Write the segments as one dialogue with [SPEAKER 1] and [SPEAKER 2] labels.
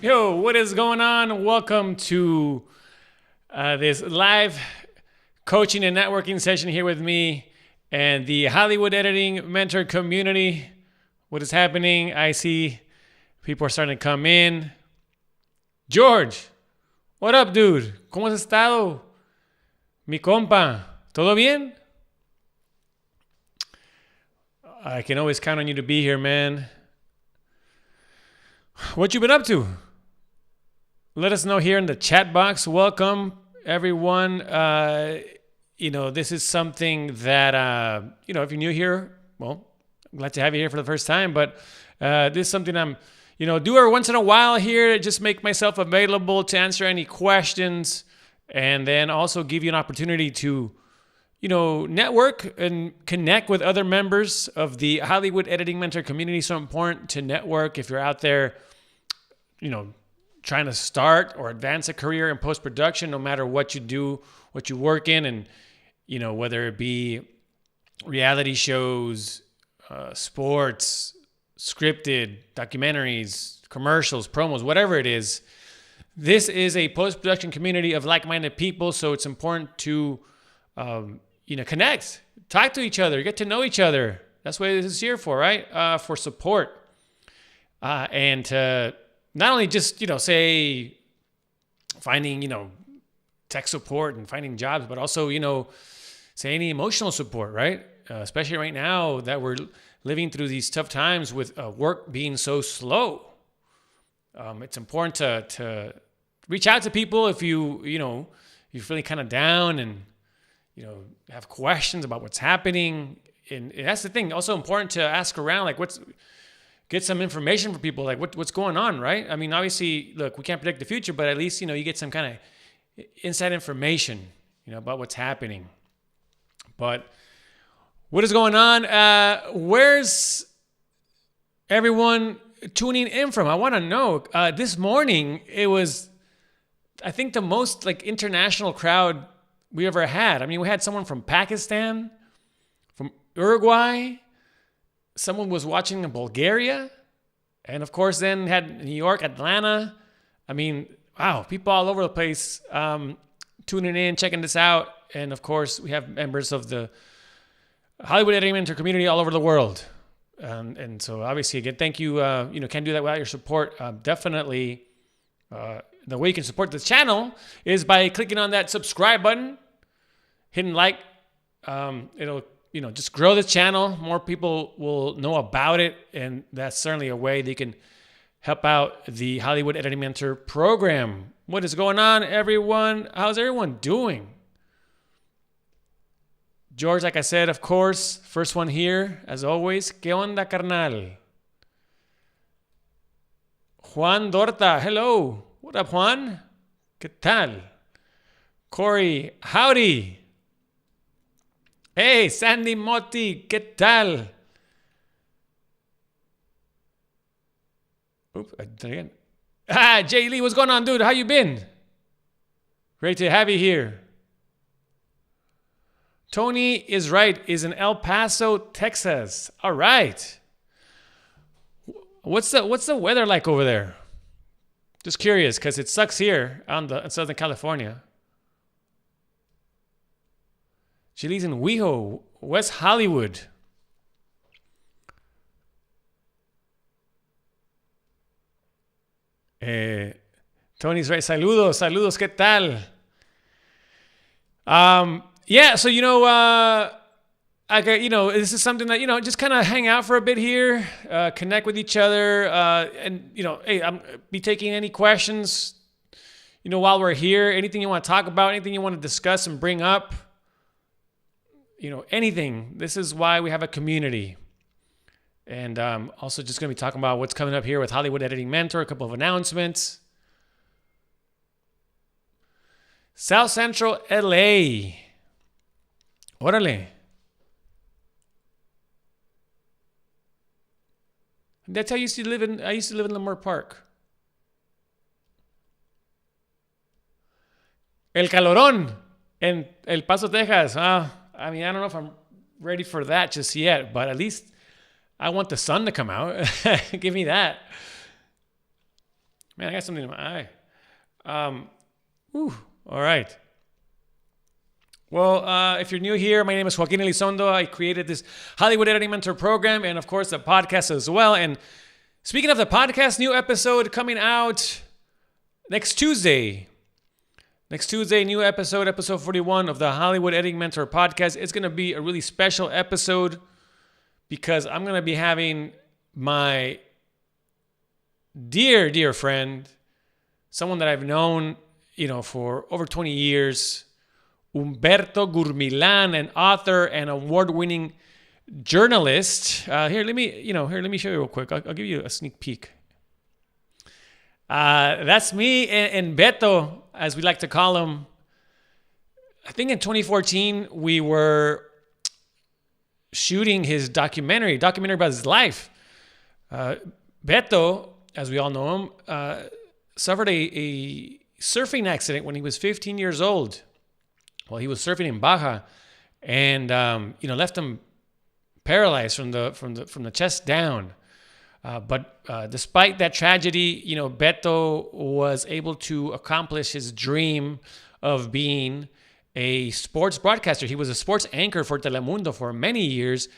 [SPEAKER 1] Yo, what is going on? Welcome to this live coaching and networking session here with me and the Hollywood Editing Mentor community. What is happening? I see people are starting to come in. George, what up, dude? ¿Cómo has estado? Mi compa, ¿todo bien? I can always count on you to be here, man. What you been up to? Let us know here in the chat box. Welcome, everyone. This is something that, if you're new here, well, I'm glad to have you here for the first time. But this is something I'm, do every once in a while here to just make myself available to answer any questions and then also give you an opportunity to, network and connect with other members of the Hollywood Editing Mentor community. So important to network if you're out there, trying to start or advance a career in post-production, no matter what you do, what you work in, and, whether it be reality shows, sports, scripted, documentaries, commercials, promos, whatever it is. This is a post-production community of like-minded people, so it's important to, connect, talk to each other, get to know each other. That's what this is here for, right? For support. And to not only just, say, finding, tech support and finding jobs, but also, say any emotional support, right? Especially right now that we're living through these tough times with work being so slow. It's important to reach out to people if you're feeling kind of down and, have questions about what's happening. And that's the thing. Also important to ask around, like get some information from people, like what's going on, right? I mean, obviously, look, we can't predict the future, but at least, you get some kind of inside information, about what's happening. But what is going on? Where's everyone tuning in from? I want to know. This morning, it was, I think, the most international crowd we ever had. I mean, we had someone from Pakistan, from Uruguay. Someone was watching in Bulgaria. And of course, then had New York, Atlanta. I mean, wow, people all over the place tuning in, checking this out. And of course, we have members of the Hollywood Editing Mentor community all over the world. And so obviously, again, thank you. Can't do that without your support. Definitely, the way you can support this channel is by clicking on that subscribe button, hitting like. It'll just grow the channel. More people will know about it. And that's certainly a way they can help out the Hollywood Editing Mentor program. What is going on, everyone? How's everyone doing? George, like I said, of course, first one here, as always. ¿Qué onda, carnal? Juan Dorta, hello. What up, Juan? ¿Qué tal? Corey, howdy. Hey, Sandy Motti, ¿qué tal? Oops, I did that again. Jay Lee, what's going on, dude? How you been? Great to have you here. Tony is right, is in El Paso, Texas. All right. What's the weather like over there? Just curious, because it sucks here in Southern California. She lives in WeHo, West Hollywood. Tony's right. Saludos, ¿qué tal? Yeah, so, this is something that, just kind of hang out for a bit here, connect with each other, and, hey, I'm be taking any questions, while we're here, anything you want to talk about, anything you want to discuss and bring up. Anything. This is why we have a community. And also just going to be talking about what's coming up here with Hollywood Editing Mentor, a couple of announcements. South Central LA. Órale. That's how I used to live in Lamar Park. El Calorón in El Paso, Texas. I mean, I don't know if I'm ready for that just yet, but at least I want the sun to come out. Give me that. Man, I got something in my eye. All right. Well, if you're new here, my name is Joaquin Elizondo. I created this Hollywood Editing Mentor program and, of course, the podcast as well. And speaking of the podcast, new episode coming out next Tuesday. Next Tuesday, new episode 41 of the Hollywood Editing Mentor podcast. It's going to be a really special episode because I'm going to be having my dear, dear friend, someone that I've known, for over 20 years, Humberto Gurmilan, an author and award-winning journalist. Let me show you real quick. I'll give you a sneak peek. That's me and Beto, as we like to call him. I think in 2014, we were shooting his documentary about his life. Beto, as we all know him, suffered a surfing accident when he was 15 years old. Well, he was surfing in Baja, and left him paralyzed from the chest down. But despite that tragedy, Beto was able to accomplish his dream of being a sports broadcaster. He was a sports anchor for Telemundo for many years,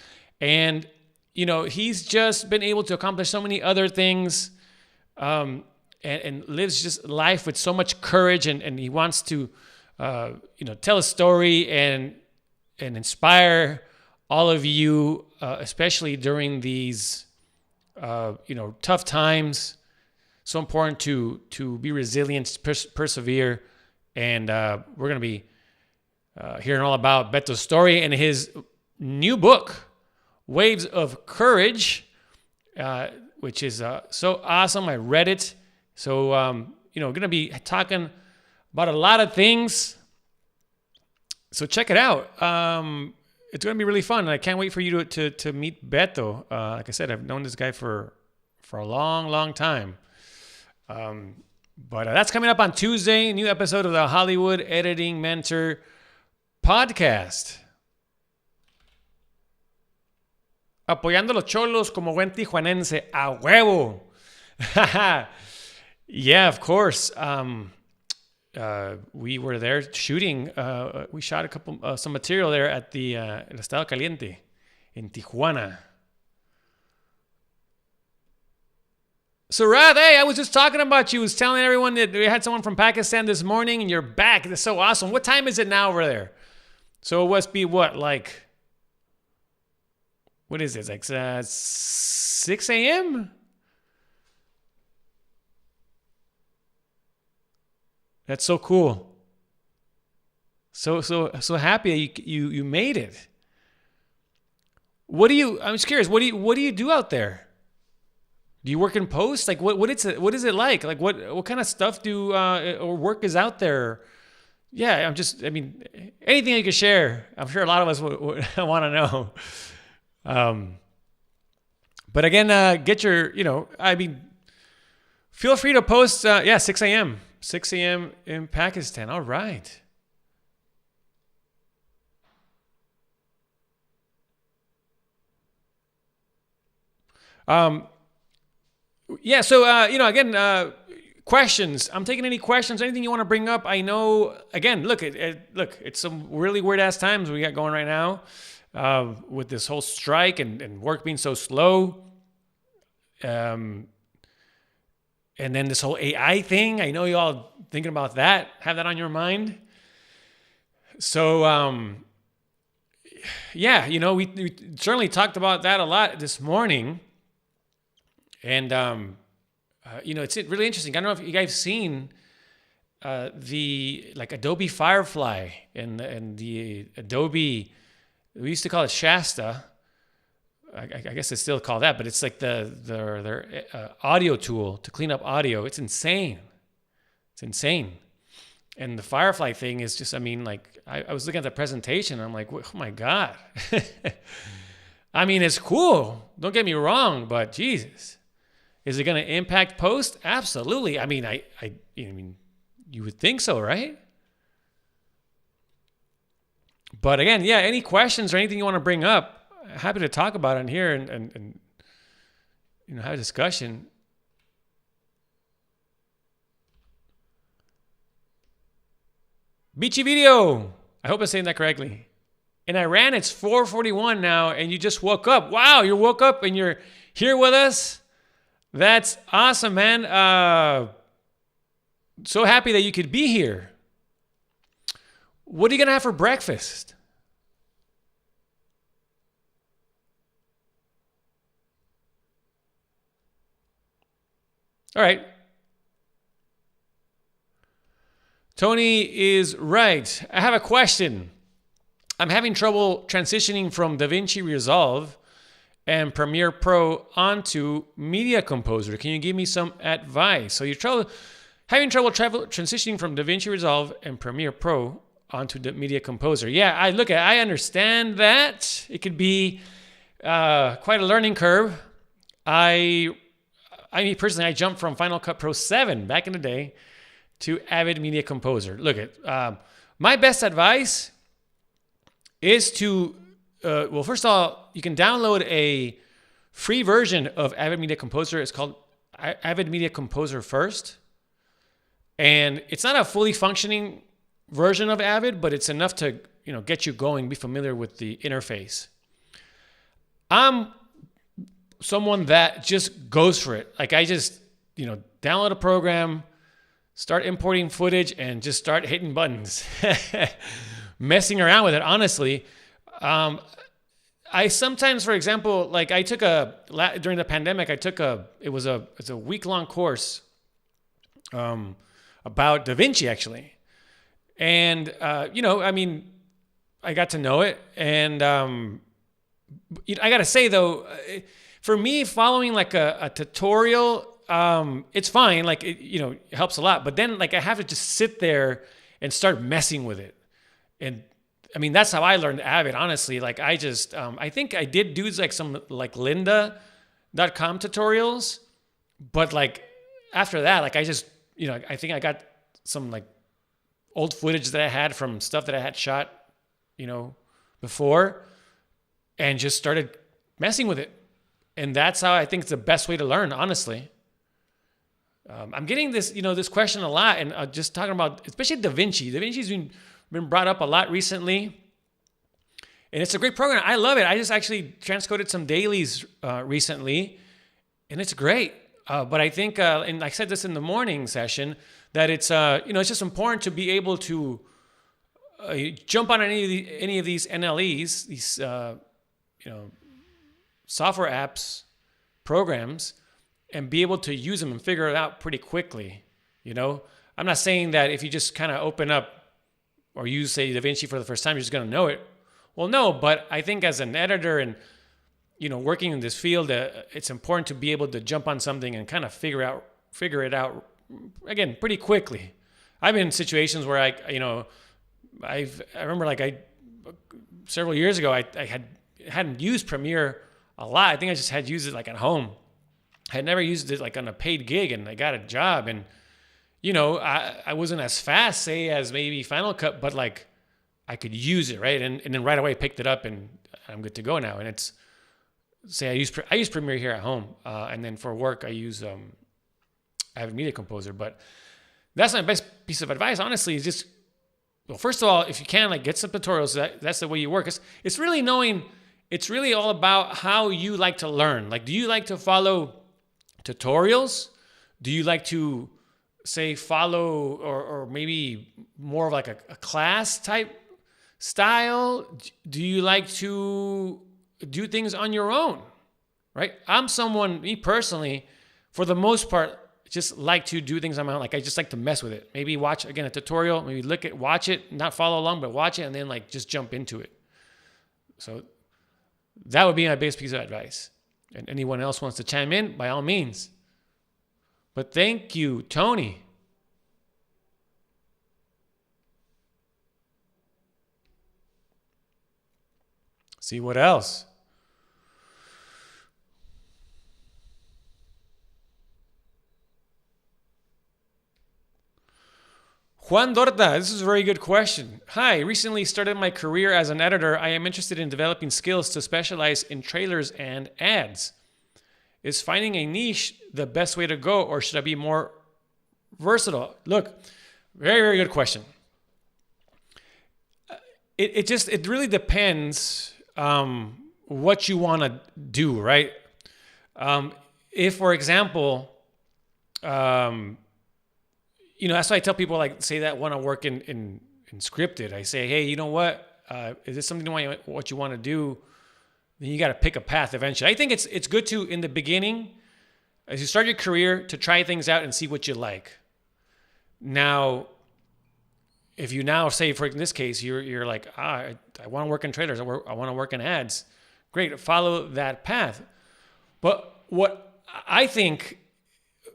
[SPEAKER 1] and he's just been able to accomplish so many other things, and lives just life with so much courage, and he wants to tell a story and inspire all of you, especially during these, tough times. So important to be resilient, persevere. And we're going to be hearing all about Beto's story and his new book, Waves of Courage, which is so awesome. I read it. So, going to be talking about a lot of things. So check it out. It's going to be really fun. And I can't wait for you to meet Beto. Like I said, I've known this guy for a long, long time. But that's coming up on Tuesday. New episode of the Hollywood Editing Mentor podcast. Apoyando a los cholos como buen tijuanense. A huevo. Yeah, of course. We were there shooting. We shot some material there at the El Estado Caliente in Tijuana. So, Rad, hey, I was just talking about you. I was telling everyone that we had someone from Pakistan this morning, and you're back. That's so awesome. What time is it now over there? So it must be what is it? Like 6 a.m.? That's so cool. So happy you made it. I'm just curious, what do you do out there? Do you work in post? Like what is it like? Like what kind of stuff or work is out there? Yeah, anything you can share. I'm sure a lot of us would want to know. But again, get your, feel free to post, 6 a.m. 6 a.m. in Pakistan. All right. So, questions. I'm taking any questions, anything you want to bring up. I know, again, look, it's some really weird-ass times we got going right now with this whole strike and work being so slow. And then this whole AI thing, I know you all thinking about that, have that on your mind. So, we certainly talked about that a lot this morning. And, it's really interesting. I don't know if you guys have seen the Adobe Firefly and the Adobe, we used to call it Shasta. I guess it's still called that, but it's like their audio tool to clean up audio. It's insane. And the Firefly thing is just, I was looking at the presentation. I'm like, oh my God. It's cool. Don't get me wrong, but Jesus, is it going to impact post? Absolutely. You would think so, right? But again, yeah, any questions or anything you want to bring up, happy to talk about it here and have a discussion. Beachy Video. I hope I'm saying that correctly. In Iran, it's 4:41 now, and you just woke up. Wow, you woke up and you're here with us. That's awesome, man. So happy that you could be here. What are you going to have for breakfast? All right. Tony is right. I have a question. I'm having trouble transitioning from DaVinci Resolve and Premiere Pro onto Media Composer. Can you give me some advice? So you're having trouble transitioning from DaVinci Resolve and Premiere Pro onto the Media Composer. Yeah, I understand that. It could be quite a learning curve. I mean, personally, I jumped from Final Cut Pro 7 back in the day to Avid Media Composer. Look at my best advice is to, first of all, you can download a free version of Avid Media Composer. It's called Avid Media Composer First. And it's not a fully functioning version of Avid, but it's enough to get you going, be familiar with the interface. I'm someone that just goes for it. Like I just, download a program, start importing footage, and just start hitting buttons, messing around with it. Honestly, I sometimes, for example, like I took during the pandemic, it was a week-long course about DaVinci actually. And, I mean, I got to know it. And I got to say, though, for me, following like a tutorial, it's fine. Like, it helps a lot. But then, like, I have to just sit there and start messing with it. And, I mean, that's how I learned Avid, honestly. Like, I just, I think I did do like some, like, lynda.com tutorials. But, like, after that, like, I just, I think I got some, like, old footage that I had from stuff that I had shot, before, and just started messing with it. And that's how I think it's the best way to learn, honestly. I'm getting this, this question a lot, and just talking about, especially DaVinci. DaVinci's been brought up a lot recently, and it's a great program. I love it. I just actually transcoded some dailies recently, and it's great. But I think, and I said this in the morning session, that it's it's just important to be able to jump on any of these NLEs, these software apps, programs, and be able to use them and figure it out pretty quickly. I'm not saying that if you just kind of open up or use, say, DaVinci for the first time, you're just going to know it. Well, no, but I think as an editor and working in this field, it's important to be able to jump on something and kind of figure it out again pretty quickly. I've been in situations where I remember like several years ago I hadn't used Premiere a lot. I think I just had used it like at home. I had never used it like on a paid gig, and I got a job, and I wasn't as fast, say, as maybe Final Cut, but like I could use it, right? And then right away picked it up, and I'm good to go now. And it's, say, I use Premiere here at home, and then for work I use Avid Media Composer. But that's my best piece of advice, honestly, is just, well, first of all, if you can, like, get some tutorials. That's the way you work. It's really knowing. It's really all about how you like to learn. Like, do you like to follow tutorials? Do you like to, say, follow or maybe more of like a class type style? Do you like to do things on your own, right? I'm someone, me personally, for the most part, just like to do things on my own. Like, I just like to mess with it. Maybe watch, again, a tutorial, maybe watch it, not follow along, but watch it, and then like just jump into it. So that would be my biggest piece of advice. And anyone else wants to chime in, by all means. But thank you, Tony. See what else? Juan Dorta, this is a very good question. Hi, recently started my career as an editor. I am interested in developing skills to specialize in trailers and ads. Is finding a niche the best way to go, or should I be more versatile? Look, very, very good question. it really depends what you want to do, right? If, for example, that's why I tell people, like, say that want to work in scripted. I say, hey, you know what? Is this something what you want to do? Then you got to pick a path eventually. I think it's good to, in the beginning, as you start your career, to try things out and see what you like. Now, if you now say, for in this case, you're like, I want to work in trailers, I want to work in ads. Great, follow that path. But what I think,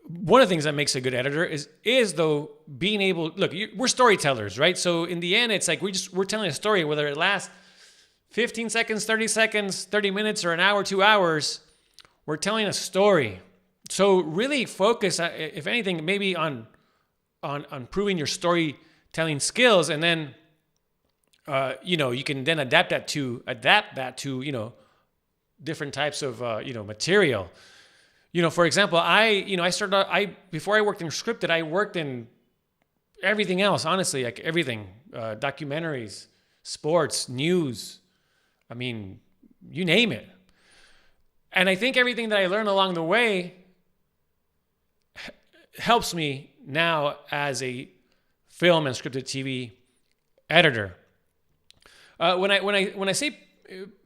[SPEAKER 1] one of the things that makes a good editor is though being able, look, we're storytellers, right? So in the end, it's like we're telling a story, whether it lasts 15 seconds, 30 seconds, 30 minutes, or an hour, 2 hours, we're telling a story. So really focus, if anything, maybe on proving your storytelling skills, and then you can then adapt that to different types of material. For example, before I worked in scripted, I worked in everything else, honestly, like everything, documentaries, sports, news. I mean, you name it. And I think everything that I learned along the way helps me now as a film and scripted TV editor. When I say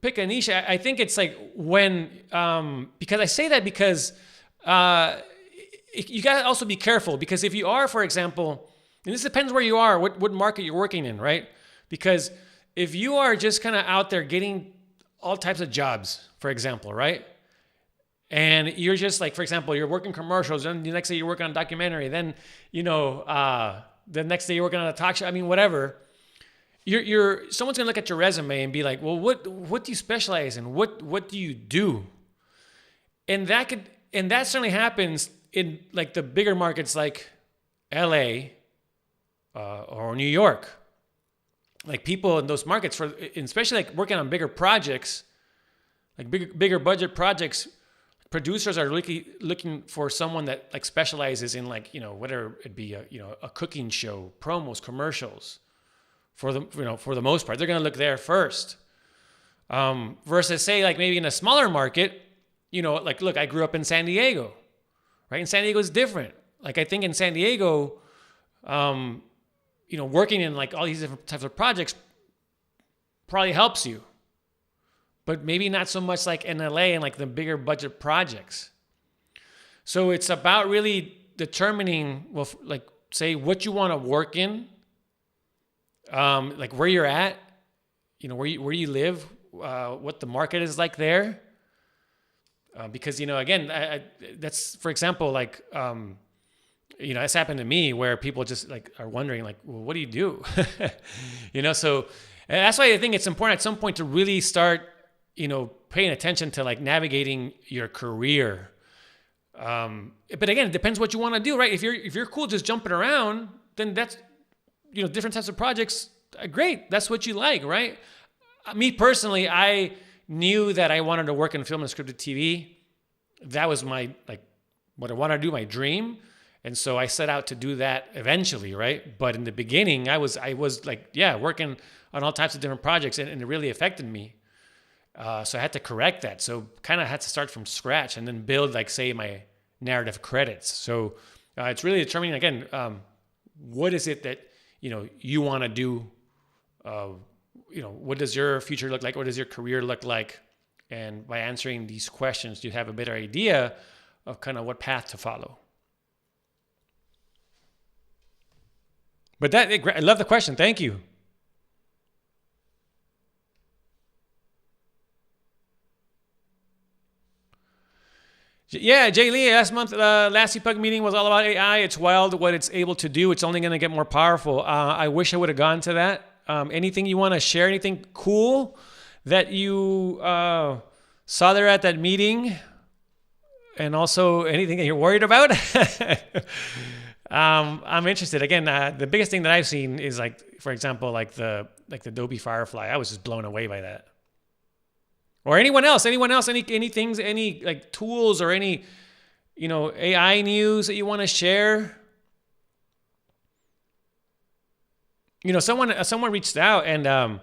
[SPEAKER 1] pick a niche, I think it's like because I say that because you got to also be careful, because if you are, for example, and this depends where you are, what market you're working in, right? Because if you are just kind of out there getting all types of jobs, for example, right? And you're just like, for example, you're working commercials, and the next day you're working on a documentary, then, the next day you're working on a talk show, I mean, whatever. Someone's gonna look at your resume and be like, well, what do you specialize in? What do you do? And that certainly happens in like the bigger markets like LA or New York. Like people in those markets, especially like working on bigger projects, like bigger budget projects, producers are looking for someone that like specializes in, like, whether it be a cooking show, promos, commercials. For the most part, they're going to look there first. Versus, say, like maybe in a smaller market, like, look, I grew up in San Diego, right? And San Diego is different. Like, I think in San Diego, working in like all these different types of projects probably helps you, but maybe not so much like in LA and like the bigger budget projects. So it's about really determining, well, like, say what you want to work in, like where you're at, where you live, what the market is like there. Because, again, that's, for example, like, it's happened to me where people just like are wondering, like, well, what do you do? So that's why I think it's important at some point to really start, paying attention to like navigating your career. But again, it depends what you want to do, right? If you're cool just jumping around, then that's, different types of projects, great. That's what you like, right? Me personally, I knew that I wanted to work in film and scripted TV. That was my, like, what I wanted to do, my dream. And so I set out to do that eventually, right? But in the beginning, I was like, working on all types of different projects, and it really affected me. So I had to correct that. So kind of had to start from scratch and then build, like, say, my narrative credits. So it's really determining, again, what is it that, you want to do? What does your future look like? What does your career look like? And by answering these questions, you have a better idea of kind of what path to follow. But I love the question. Thank you. Yeah, Jay Lee, last CPUG meeting was all about AI. It's wild what it's able to do. It's only going to get more powerful. I wish I would have gone to that. Anything you want to share? Anything cool that you saw there at that meeting? And also anything that you're worried about? I'm interested. Again, the biggest thing that I've seen is, like, for example, like the Adobe Firefly. I was just blown away by that. Or anyone else, any things, any like tools or any, AI news that you want to share? someone reached out and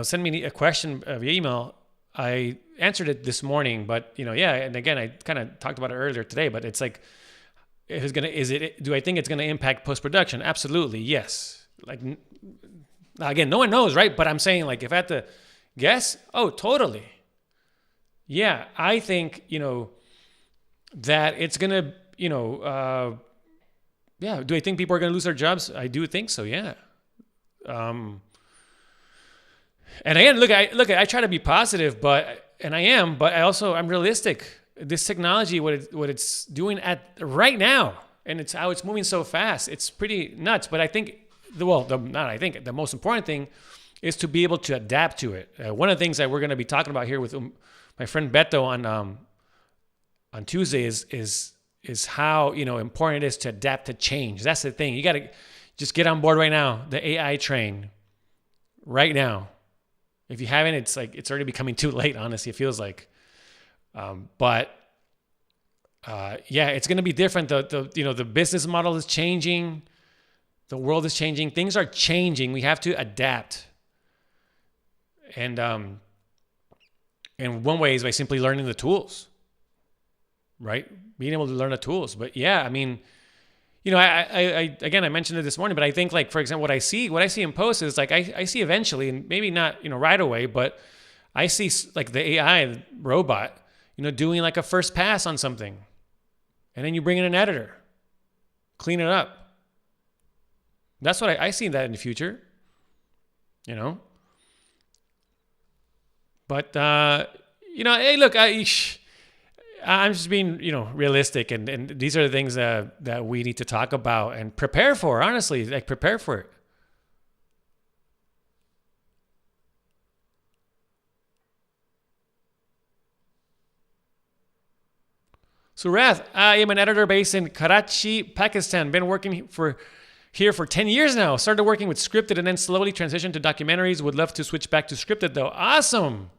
[SPEAKER 1] sent me a question via email. I answered it this morning, but and again, I kind of talked about it earlier today, but it's like, do I think it's going to impact post-production? Absolutely. Yes. Like, again, no one knows, right? But I'm saying, like, if I had to guess, oh, totally. Yeah. I think, that it's going to, do I think people are going to lose their jobs? I do think so. Yeah. And again, I try to be positive, and I am, but I'm realistic. This technology, what it's doing right now, and it's how it's moving so fast, it's pretty nuts. But I think, the most important thing is to be able to adapt to it. One of the things that we're going to be talking about here with my friend Beto on Tuesday is how important it is to adapt to change. That's the thing. You got to just get on board right now, the AI train, right now. If you haven't, it's like it's already becoming too late. Honestly, it feels like. But it's going to be different. The business model is changing. The world is changing. Things are changing. We have to adapt. And one way is by simply learning the tools, right? Being able to learn the tools. But yeah, I mean, I mentioned it this morning, but I think, like, for example, what I see in posts is like, I see eventually, and maybe not, right away, but I see like the AI robot, doing like a first pass on something, and then you bring in an editor, clean it up. That's what I see that in the future, But hey, look, I'm just being, realistic, and these are the things that we need to talk about and prepare for. Honestly, like, prepare for it. Surath, I am an editor based in Karachi, Pakistan. Been working here for 10 years now. Started working with scripted and then slowly transitioned to documentaries. Would love to switch back to scripted though. Awesome.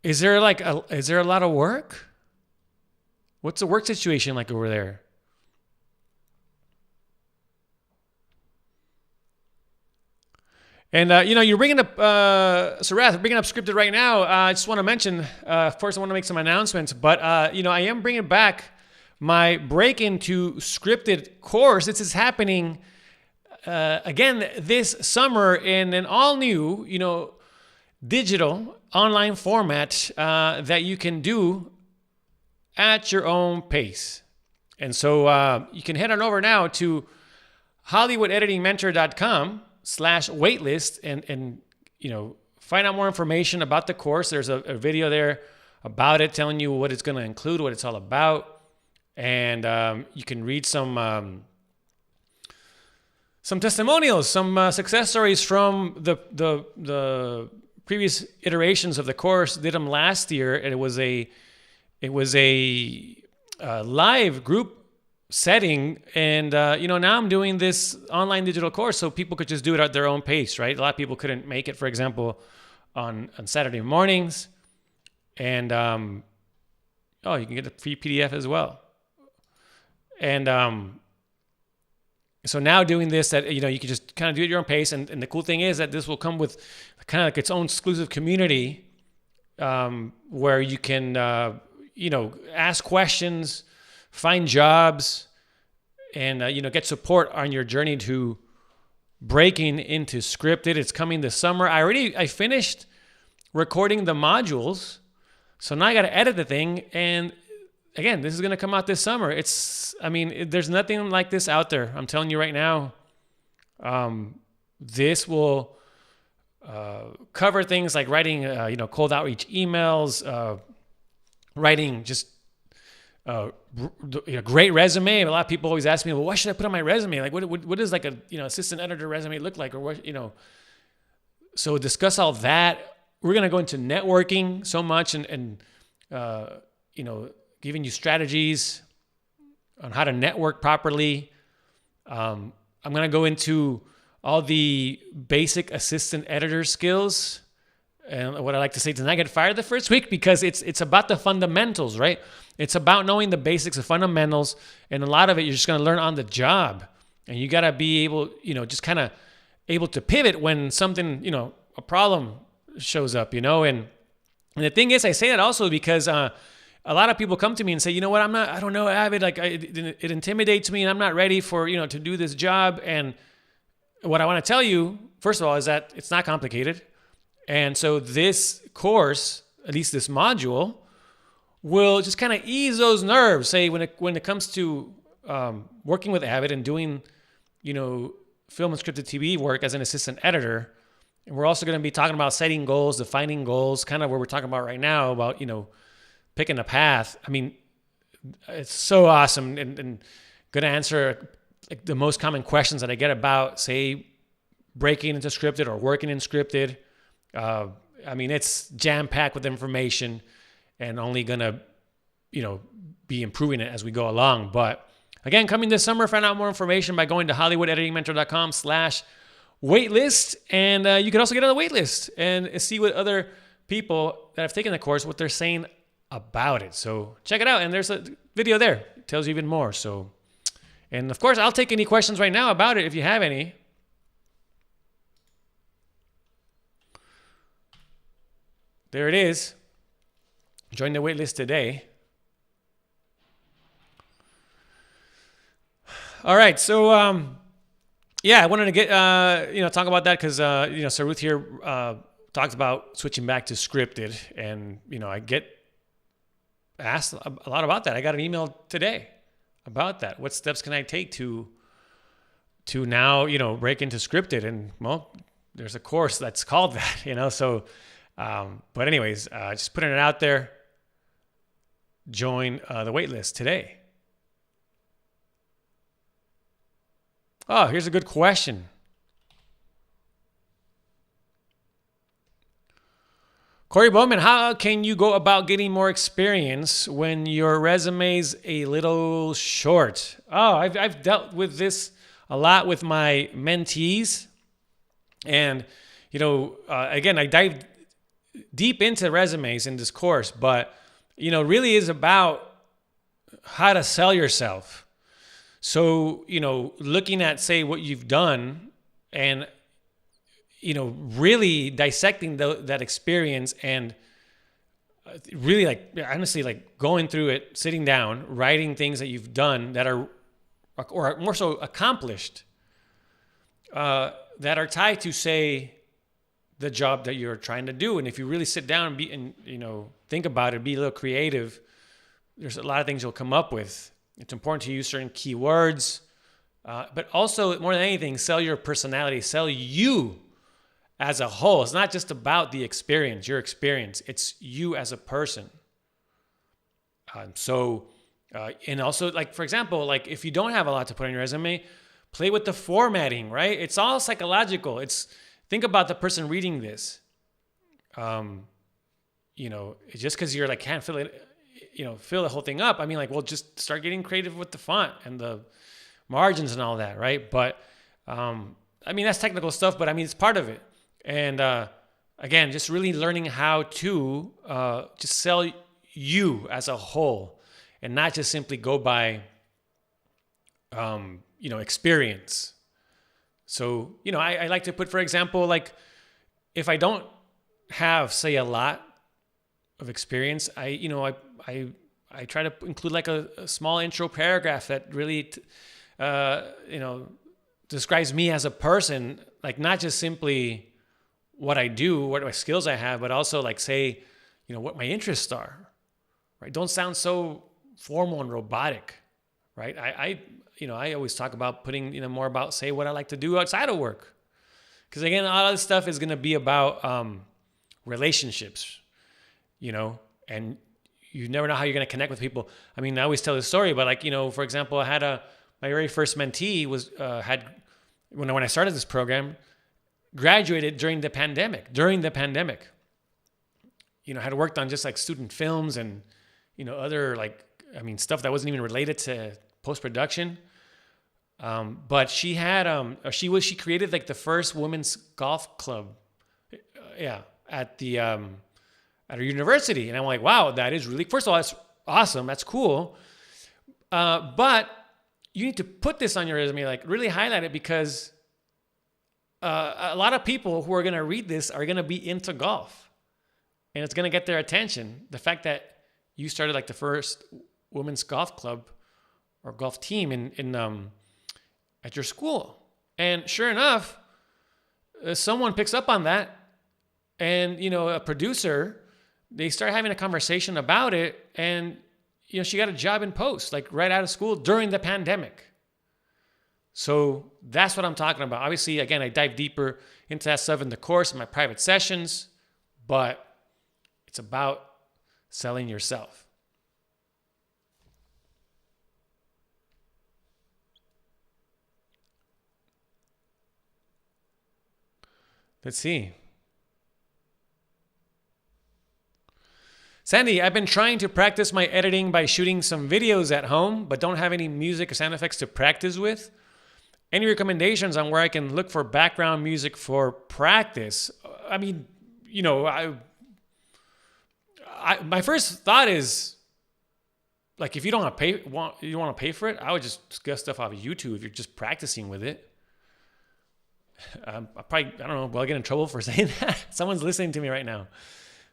[SPEAKER 1] Is there a lot of work? What's the work situation like over there? And, you're bringing up, Sarath, bringing up scripted right now. I just want to mention, of course, I want to make some announcements, but, I am bringing back my break into scripted course. This is happening, again, this summer in an all new, digital online format that you can do at your own pace. And so you can head on over now to HollywoodEditingMentor.com/waitlist and find out more information about the course. There's a video there about it, telling you what it's going to include, what it's all about. And you can read some testimonials, some success stories from the previous iterations of the course. Did them last year, and it was a live group setting, and now I'm doing this online digital course so people could just do it at their own pace, right? A lot of people couldn't make it, for example, on Saturday mornings, and you can get a free PDF as well. And so now doing this, that you can just kind of do it at your own pace, and the cool thing is that this will come with kind of like its own exclusive community, where you can ask questions, find jobs, and get support on your journey to breaking into scripted. It's coming this summer. I finished recording the modules, so now I got to edit the thing. And again, this is going to come out this summer. There's nothing like this out there. I'm telling you right now. This will cover things like writing, cold outreach emails, writing just great resume. A lot of people always ask me, well, what should I put on my resume? Like, what does like a assistant editor resume look like, or what So discuss all that. We're gonna go into networking so much, and giving you strategies on how to network properly. I'm gonna go into all the basic assistant editor skills, And what I like to say, to not get fired the first week, because it's about the fundamentals, right? It's about knowing the basics, the fundamentals, and a lot of it you're just going to learn on the job. And you got to be able, just kind of able to pivot when something, a problem shows up, And the thing is, I say that also because a lot of people come to me and say, you know what, I don't know, Avid, like it intimidates me and I'm not ready for, to do this job. And what I want to tell you, first of all, is that it's not complicated. And so this course, at least this module, will just kind of ease those nerves. Say when it comes to working with Avid and doing, film and scripted TV work as an assistant editor. And we're also going to be talking about setting goals, defining goals, kind of what we're talking about right now about, picking a path. I mean, it's so awesome and going to answer like the most common questions that I get about, say, breaking into scripted or working in scripted. I mean, it's jam-packed with information and only going to, be improving it as we go along. But again, coming this summer, find out more information by going to HollywoodEditingMentor.com/waitlist. And you can also get on the waitlist and see what other people that have taken the course, what they're saying about it. So check it out. And there's a video there. It tells you even more. So, and of course, I'll take any questions right now about it if you have any. There it is. Join the waitlist today. All right. So, I wanted to get, talk about that because, so Ruth here talked about switching back to scripted. And, I get asked a lot about that. I got an email today about that. What steps can I take to now, break into scripted? And, well, there's a course that's called that, so... but anyways, just putting it out there. Join the waitlist today. Oh, here's a good question. Corey Bowman, how can you go about getting more experience when your resume's a little short? Oh, I've dealt with this a lot with my mentees. And, again, I dived deep into resumes in this course, but, really is about how to sell yourself. So, looking at, say, what you've done and, really dissecting that experience and really honestly, going through it, sitting down, writing things that you've done that are, or more so accomplished, that are tied to, say, the job that you're trying to do. And if you really sit down and think about it, be a little creative, there's a lot of things you'll come up with. It's important to use certain keywords, but also more than anything, sell your personality, sell you as a whole. It's not just about the experience, your experience. It's you as a person. And also, for example, if you don't have a lot to put on your resume, play with the formatting, right? It's all psychological. Think about the person reading this. Just because you're can't fill it, fill the whole thing up. I mean, just start getting creative with the font and the margins and all that, right? But, that's technical stuff, but it's part of it. And, again, just really learning how to just sell you as a whole and not just simply go by, experience. So, I like to put, for example, if I don't have, say, a lot of experience, I try to include a small intro paragraph that really, describes me as a person, not just simply what I do, what my skills I have, but also say, what my interests are, right? Don't sound so formal and robotic, right? I always talk about putting, more about, say, what I like to do outside of work. Because again, a lot of this stuff is going to be about relationships, and you never know how you're going to connect with people. I always tell this story, but for example, I had my very first mentee when I started this program, graduated during the pandemic. Had worked on just student films and, other stuff that wasn't even related to post-production. But she had, she created the first women's golf club. at the at our university. And I'm like, wow, that is really, first of all, that's awesome. That's cool. But you need to put this on your resume, like really highlight it, because a lot of people who are going to read this are going to be into golf, and it's going to get their attention. The fact that you started like the first women's golf club or golf team in at your school. And sure enough, someone picks up on that, and, you know, a producer, they start having a conversation about it, and, you know, she got a job in post, like right out of school during the pandemic. So that's what I'm talking about. Obviously, again, I dive deeper into that stuff in the course, in my private sessions, but it's about selling yourself. Let's see. Sandy, I've been trying to practice my editing by shooting some videos at home, but don't have any music or sound effects to practice with. Any recommendations on where I can look for background music for practice? I mean, you know, my first thought is, like, if you don't want to pay for it, I would just get stuff off of YouTube if you're just practicing with it. I don't know, will I get in trouble for saying that? Someone's listening to me right now.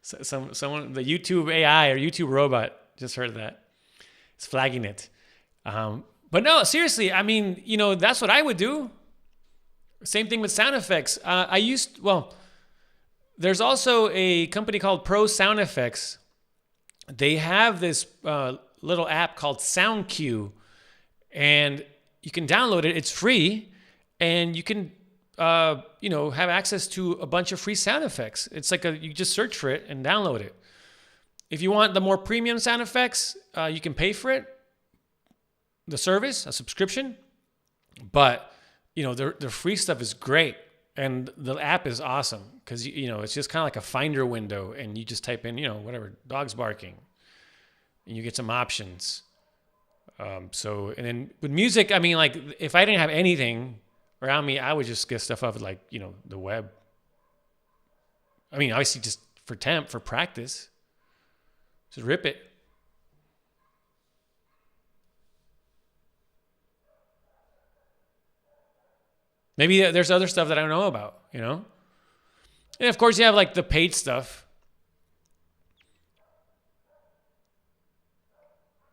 [SPEAKER 1] Someone, the YouTube AI or YouTube robot, just heard that. It's flagging it. But no, seriously, I mean, you know, that's what I would do. Same thing with sound effects. There's also a company called Pro Sound Effects. They have this little app called SoundQ, and you can download it. It's free, and you can have access to a bunch of free sound effects. It's like you just search for it and download it. If you want the more premium sound effects, you can pay for it, the service, a subscription. But, you know, the free stuff is great. And the app is awesome because, you know, it's just kind of like a finder window, and you just type in, you know, whatever, dogs barking, and you get some options. And then with music, I mean, like, if I didn't have anything around me, I would just get stuff off of, like, you know, the web. I mean, obviously just for practice, just rip it. Maybe there's other stuff that I don't know about, you know? And of course you have like the paid stuff.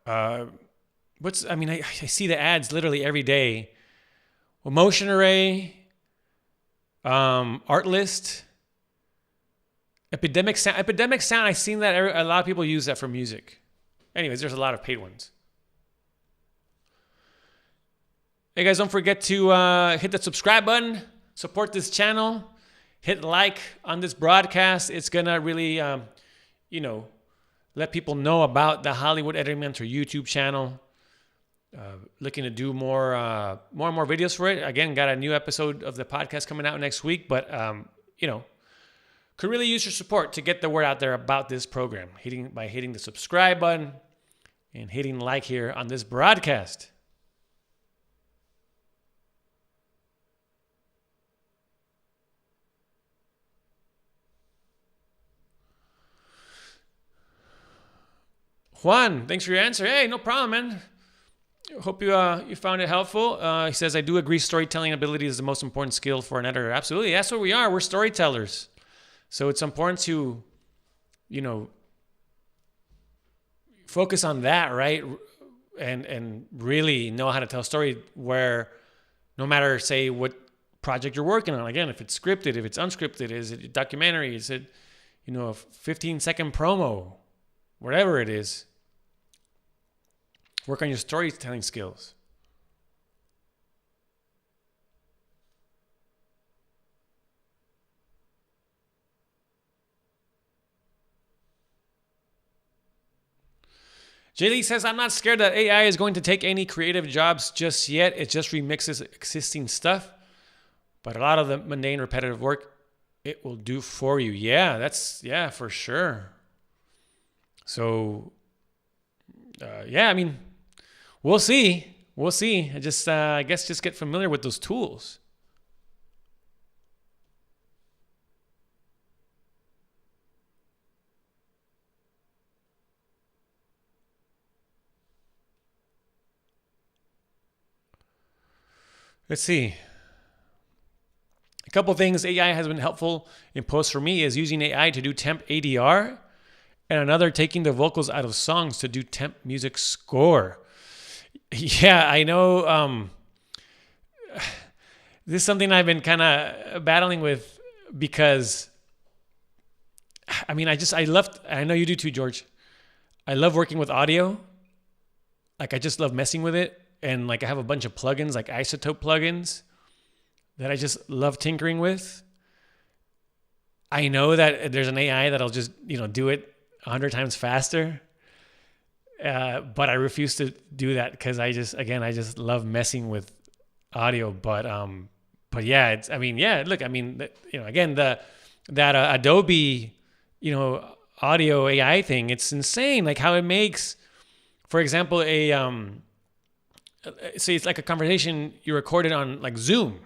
[SPEAKER 1] I see the ads literally every day. Emotion Array, Artlist, Epidemic Sound. Epidemic Sound, I've seen that a lot of people use that for music. Anyways, there's a lot of paid ones. Hey guys, don't forget to hit the subscribe button, support this channel, hit like on this broadcast. It's going to really, let people know about the Hollywood Editing Mentor YouTube channel. Looking to do more and more videos for it. Again, got a new episode of the podcast coming out next week, but, could really use your support to get the word out there about this program, by hitting the subscribe button and hitting like here on this broadcast. Juan, thanks for your answer. Hey, no problem, man. Hope you found it helpful. He says, I do agree storytelling ability is the most important skill for an editor. Absolutely. That's what we are. We're storytellers. So it's important to, focus on that, right? And really know how to tell a story where no matter, say, what project you're working on. Again, if it's scripted, if it's unscripted, is it a documentary? Is it, a 15-second promo? Whatever it is. Work on your storytelling skills. Jaylee says, I'm not scared that AI is going to take any creative jobs just yet. It just remixes existing stuff. But a lot of the mundane, repetitive work, it will do for you. Yeah, for sure. So, we'll see. I guess just get familiar with those tools. Let's see. A couple of things AI has been helpful in posts for me is using AI to do temp ADR, and another taking the vocals out of songs to do temp music score. Yeah, I know. This is something I've been kind of battling with because, I mean, I know you do too, George. I love working with audio. Like, I just love messing with it. And like, I have a bunch of plugins, like isotope plugins, that I just love tinkering with. I know that there's an AI that'll just, do it 100 times faster. But I refuse to do that because I just love messing with audio. But yeah, again, that Adobe, audio AI thing, it's insane. Like how it makes, for example, say it's like a conversation you recorded on like Zoom.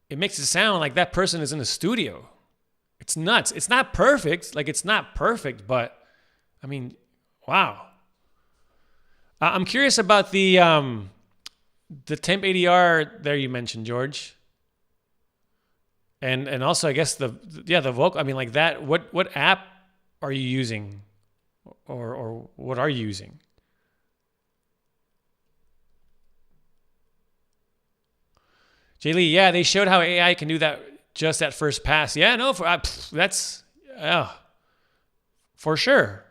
[SPEAKER 1] It makes it sound like that person is in a studio. It's nuts. It's not perfect. But I mean, wow. I'm curious about the temp ADR there you mentioned, George. And also I guess the vocal. I mean, like that. What app are you using, or what are you using? Jay Lee, yeah, they showed how AI can do that just at first pass. Yeah, no, that's for sure.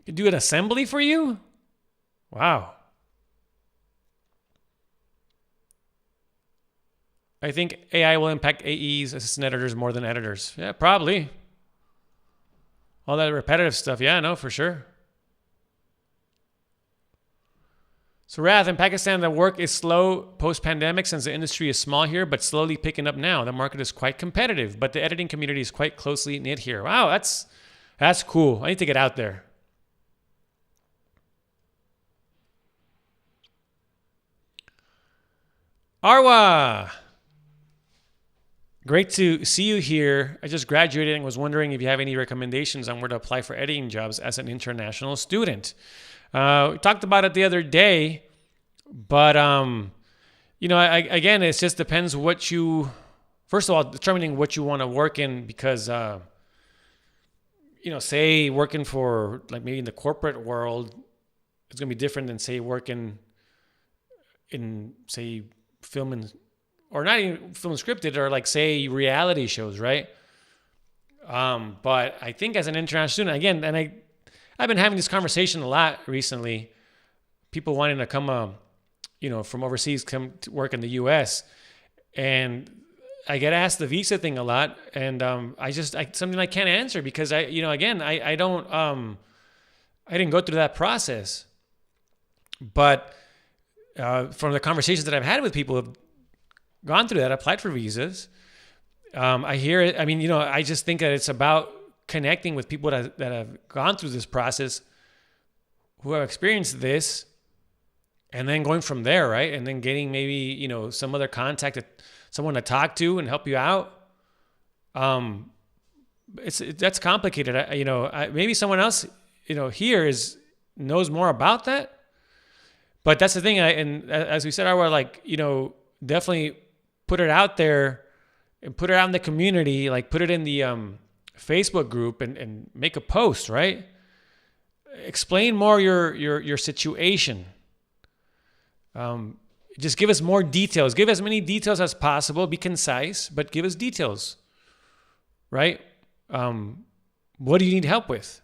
[SPEAKER 1] Could do an assembly for you? Wow. I think AI will impact AEs, assistant editors, more than editors. Yeah, probably. All that repetitive stuff. Yeah, no, for sure. So Rath, in Pakistan, the work is slow post-pandemic since the industry is small here, but slowly picking up now. The market is quite competitive, but the editing community is quite closely knit here. Wow, that's cool. I need to get out there. Arwa, great to see you here. I just graduated and was wondering if you have any recommendations on where to apply for editing jobs as an international student. We talked about it the other day, but again, it just depends what you. First of all, determining what you want to work in, because say working for like maybe in the corporate world, it's gonna be different than say working in say film and, or not even film scripted, or like say reality shows, right? But I think as an international student, again, and I've been having this conversation a lot recently. People wanting to come, from overseas, come to work in the U.S. And I get asked the visa thing a lot, and something I can't answer because I don't, I didn't go through that process. But from the conversations that I've had with people who have gone through that, applied for visas, I hear it. I mean, I just think that it's about connecting with people that have gone through this process, who have experienced this, and then going from there, right? And then getting maybe, some other contact, someone to talk to and help you out. That's complicated. Maybe someone else, here knows more about that. But that's the thing. And as we said, definitely put it out there and put it out in the community, like put it in the Facebook group and make a post, right? Explain more your situation. Just give us more details. Give as many details as possible. Be concise, but give us details, right? What do you need help with?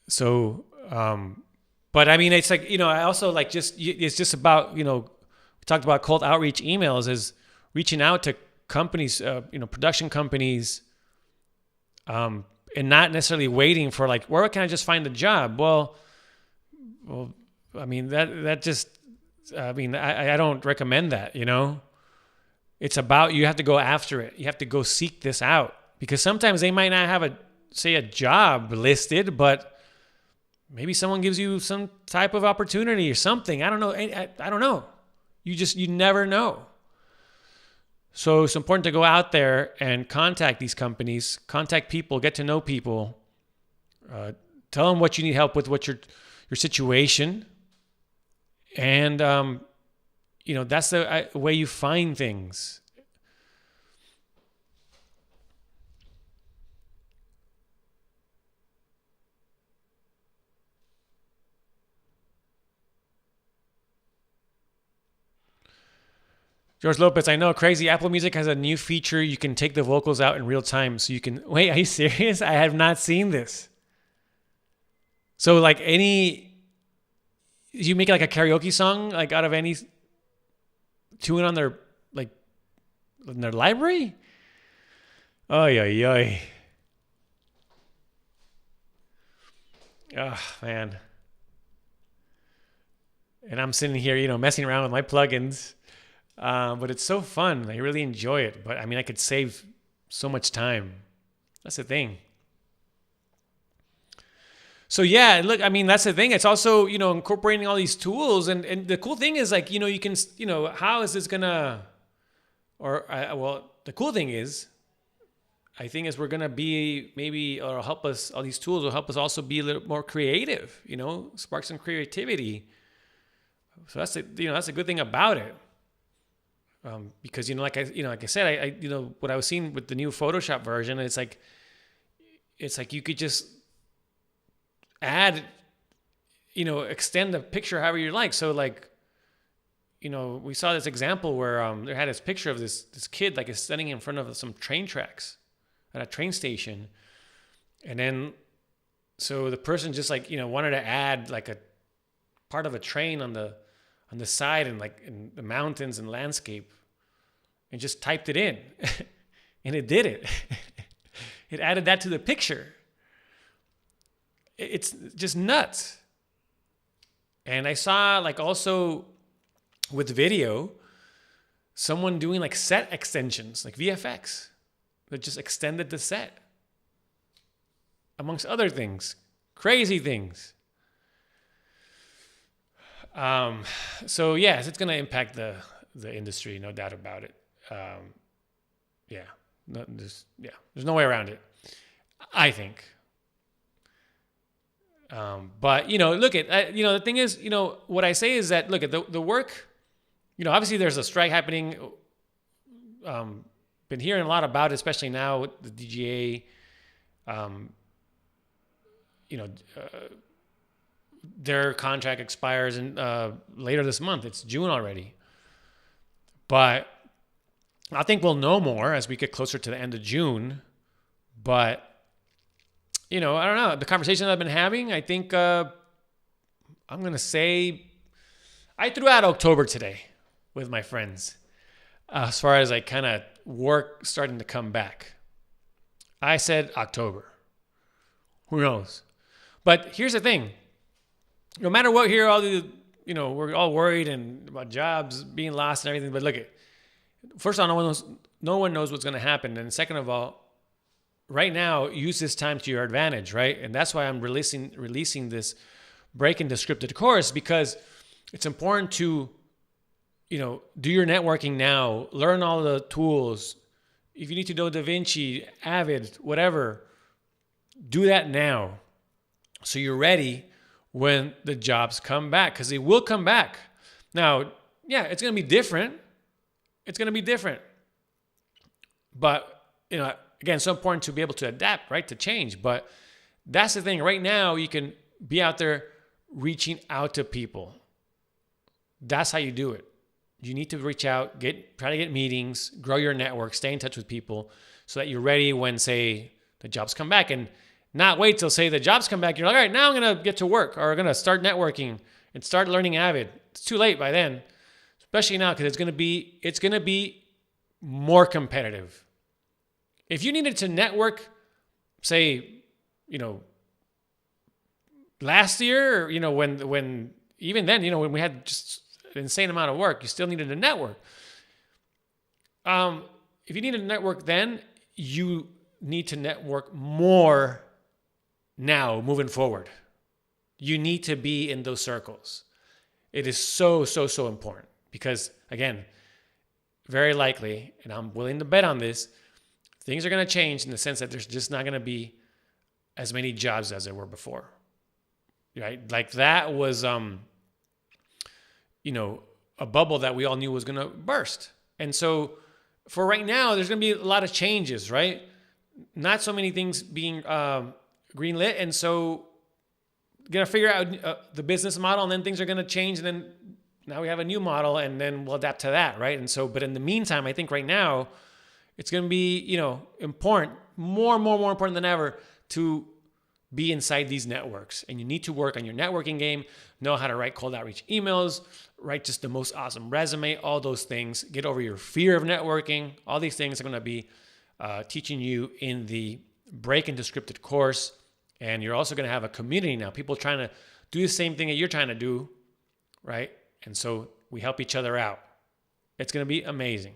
[SPEAKER 1] So, but I mean, it's like, I also like it's just about, we talked about cold outreach emails, is reaching out to companies, production companies, and not necessarily waiting for like, where can I just find a job? Well, I mean, I don't recommend that, It's about, you have to go after it. You have to go seek this out, because sometimes they might not have a job listed, but maybe someone gives you some type of opportunity or something. I don't know. I don't know. You never know. So it's important to go out there and contact these companies, contact people, get to know people, tell them what you need help with, what your situation, And, that's the way you find things. George Lopez, I know, crazy. Apple Music has a new feature. You can take the vocals out in real time. So you can, wait, are you serious? I have not seen this. So like you make like a karaoke song, like out of any tune on their, like, in their library? Oy, oy, oy. Oh, man. And I'm sitting here, messing around with my plugins. But it's so fun. I really enjoy it. But I mean, I could save so much time. That's the thing. So yeah, look, I mean, that's the thing. It's also, incorporating all these tools. And the cool thing is like, you can, how is this gonna, the cool thing is, I think is we're gonna be maybe, or help us, all these tools will help us also be a little more creative, spark some creativity. So that's that's a good thing about it. Because like I said, I what I was seeing with the new Photoshop version, it's like you could just add, extend the picture however you like. So like, we saw this example where they had this picture of this kid like is standing in front of some train tracks at a train station, and then so the person just like wanted to add like a part of a train on the side and like in the mountains and landscape, and just typed it in and it did it. It added that to the picture. It's just nuts. And I saw like also with video, someone doing like set extensions, like VFX, that just extended the set, amongst other things, crazy things. So yes, it's going to impact the industry, no doubt about it. There's no way around it, I think. But look at the thing is, what I say is that look at the work. Obviously there's a strike happening. Been hearing a lot about it, especially now with the DGA. Their contract expires in later this month. It's June already. But I think we'll know more as we get closer to the end of June. But, I don't know. The conversation I've been having, I think I'm going to say I threw out October today with my friends as far as like kind of work starting to come back. I said October. Who knows? But here's the thing. No matter what, here, all the, we're all worried and about jobs being lost and everything. But look, first of all, no one knows what's going to happen. And second of all, right now, use this time to your advantage, right? And that's why I'm releasing this break into scripted course, because it's important to, do your networking now, learn all the tools. If you need to know DaVinci, Avid, whatever, do that now. So you're ready when the jobs come back, because they will come back. Now, yeah, it's going to be different. It's going to be different. But, again, it's so important to be able to adapt, right, to change. But that's the thing. Right now, you can be out there reaching out to people. That's how you do it. You need to reach out, try to get meetings, grow your network, stay in touch with people so that you're ready when, say, the jobs come back. And not wait till, say, the jobs come back. You're like, all right, now I'm going to get to work, or I'm going to start networking and start learning Avid. It's too late by then, especially now, because it's going to be more competitive. If you needed to network, say, last year, or, when even then, when we had just an insane amount of work, you still needed to network. If you needed to network then, you need to network more now moving forward. You need to be in those circles. It is so, so, so important because, again, very likely, and I'm willing to bet on this, things are going to change in the sense that there's just not going to be as many jobs as there were before, right? Like that was, a bubble that we all knew was going to burst. And so for right now, there's going to be a lot of changes, right? Not so many things being greenlit. And so going to figure out the business model, and then things are going to change. And then now we have a new model, and then we'll adapt to that, right? And so, but in the meantime, I think right now it's going to be, important, more important than ever to be inside these networks. And you need to work on your networking game, know how to write cold outreach emails, write just the most awesome resume, all those things. Get over your fear of networking. All these things are going to be teaching you in the Break into Scripted course. And you're also going to have a community now, people trying to do the same thing that you're trying to do, right? And so we help each other out. It's going to be amazing.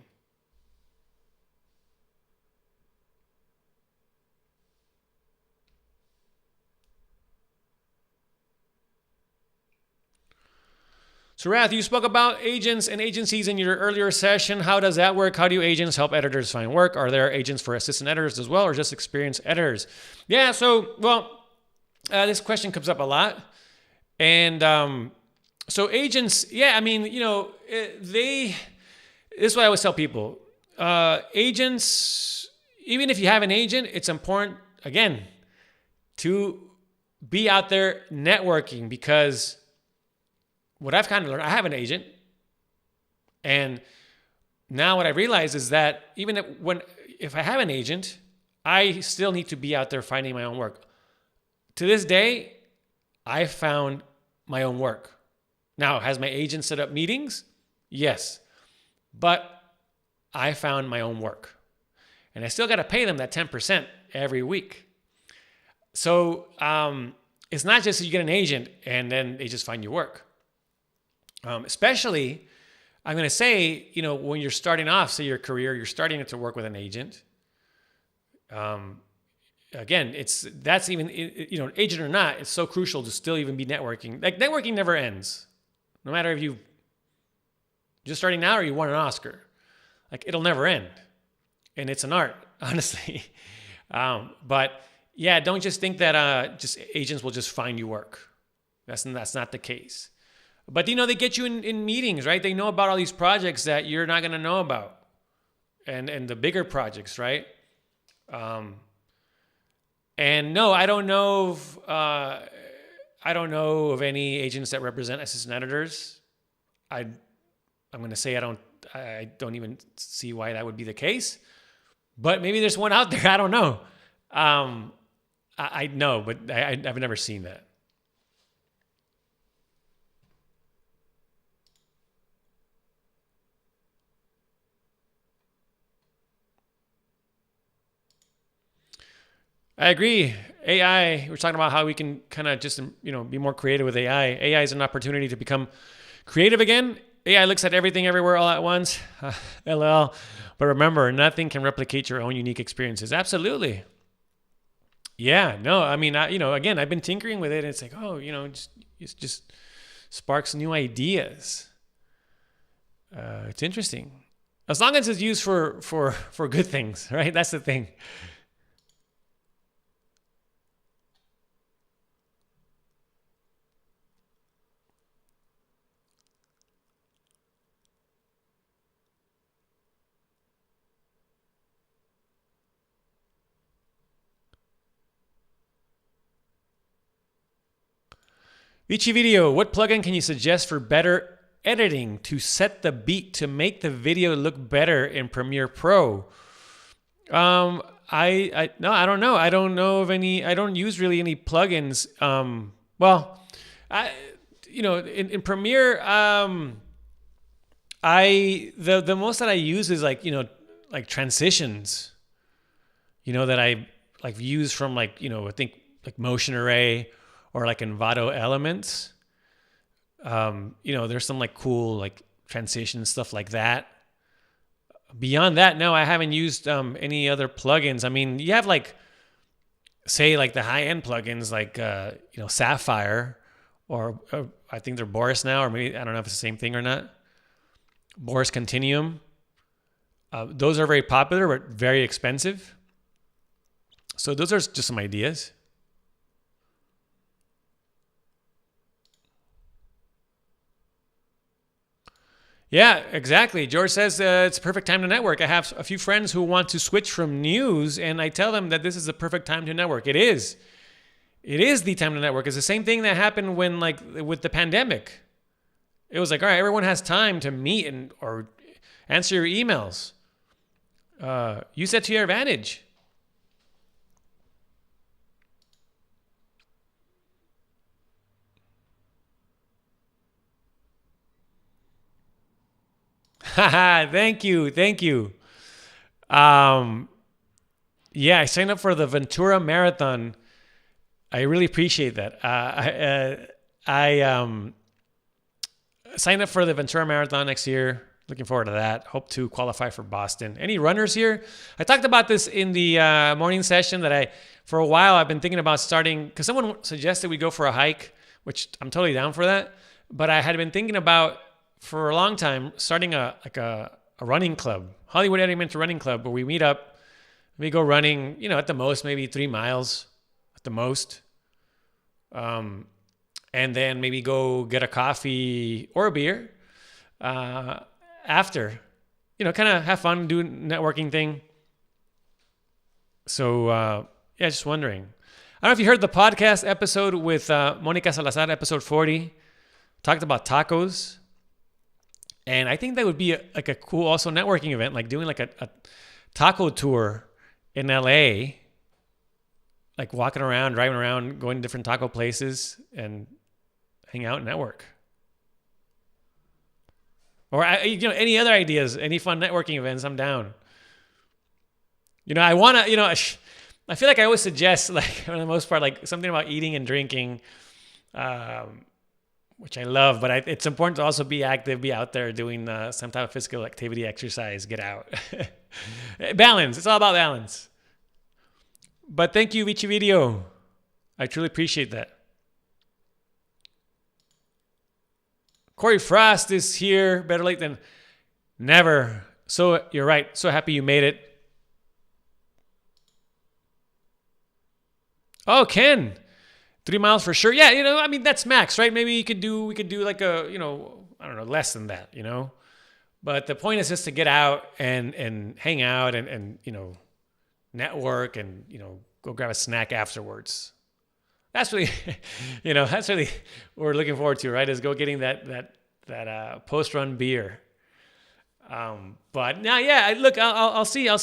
[SPEAKER 1] So Rath, you spoke about agents and agencies in your earlier session. How does that work? How do agents help editors find work? Are there agents for assistant editors as well, or just experienced editors? Yeah, this question comes up a lot. And so agents, this is what I always tell people. Agents, even if you have an agent, it's important, again, to be out there networking, because what I've kind of learned, I have an agent, and now what I realize is that even if I have an agent, I still need to be out there finding my own work. To this day, I found my own work. Now, has my agent set up meetings? Yes, but I found my own work, and I still got to pay them that 10% every week. So it's not just that you get an agent and then they just find you work. Especially, I'm going to say, when you're starting off, say your career, you're starting to work with an agent. Again, agent or not, it's so crucial to still even be networking. Like, networking never ends. No matter if you're just starting now or you won an Oscar. Like, it'll never end. And it's an art, honestly. But yeah, don't just think that just agents will just find you work. That's not the case. But, they get you in meetings, right? They know about all these projects that you're not going to know about. And the bigger projects, right? And no, I don't know of any agents that represent assistant editors. I'm going to say I don't even see why that would be the case. But maybe there's one out there. I don't know. I know, but I've never seen that. I agree. AI, we're talking about how we can kind of just, be more creative with AI. AI is an opportunity to become creative again. AI looks at everything everywhere all at once. LL. But remember, nothing can replicate your own unique experiences. Absolutely. Yeah, no, again, I've been tinkering with it, and it's like, it just sparks new ideas. It's interesting. As long as it's used for good things, right? That's the thing. Vici Video, what plugin can you suggest for better editing to set the beat to make the video look better in Premiere Pro? I don't know. I don't know of any. I don't use really any plugins. In Premiere, the most that I use is like transitions. That I use from I think Motion Array or Envato Elements. There's some cool transition stuff like that. Beyond that, no, I haven't used any other plugins. I mean, you have the high-end plugins Sapphire, or I think they're Boris now, or maybe I don't know if it's the same thing or not. Boris Continuum. Those are very popular but very expensive. So those are just some ideas. Yeah, exactly. George says it's a perfect time to network. I have a few friends who want to switch from news, and I tell them that this is the perfect time to network. It is. It is the time to network. It's the same thing that happened when, like, with the pandemic. It was like, all right, everyone has time to meet and or answer your emails. Use that to your advantage. Thank you, thank you. Um, yeah, I signed up for the Ventura Marathon. I really appreciate that. I signed up for the Ventura Marathon next year. Looking forward to that. Hope to qualify for Boston. Any runners here? I talked about this in the morning session that for a while, I've been thinking about starting, because someone suggested we go for a hike, which I'm totally down for that. But I had been thinking about, for a long time, starting a running club, Hollywood Edmonton Running Club, where we meet up, we go running, at the most, maybe 3 miles at the most. And then maybe go get a coffee or a beer after, kind of have fun, do a networking thing. So, yeah, just wondering. I don't know if you heard the podcast episode with Monica Salazar, episode 40, talked about tacos. And I think that would be a cool also networking event, like doing like a taco tour in LA, like walking around, driving around, going to different taco places and hang out and network. Or any other ideas, any fun networking events, I'm down. I want to, I feel like I always suggest, like, for the most part, like something about eating and drinking, which I love, but it's important to also be active, be out there doing some type of physical activity, exercise, get out. Balance. It's all about balance. But thank you, Vici Video. I truly appreciate that. Corey Frost is here. Better late than never. So you're right. So happy you made it. Oh, Ken. 3 miles for sure. Yeah, that's max, right? Maybe we could do like a, I don't know, less than that, But the point is just to get out and hang out and network and, go grab a snack afterwards. That's really, that's really what we're looking forward to, right? Is go getting that post-run beer. But now, yeah, look, I'll see. I'll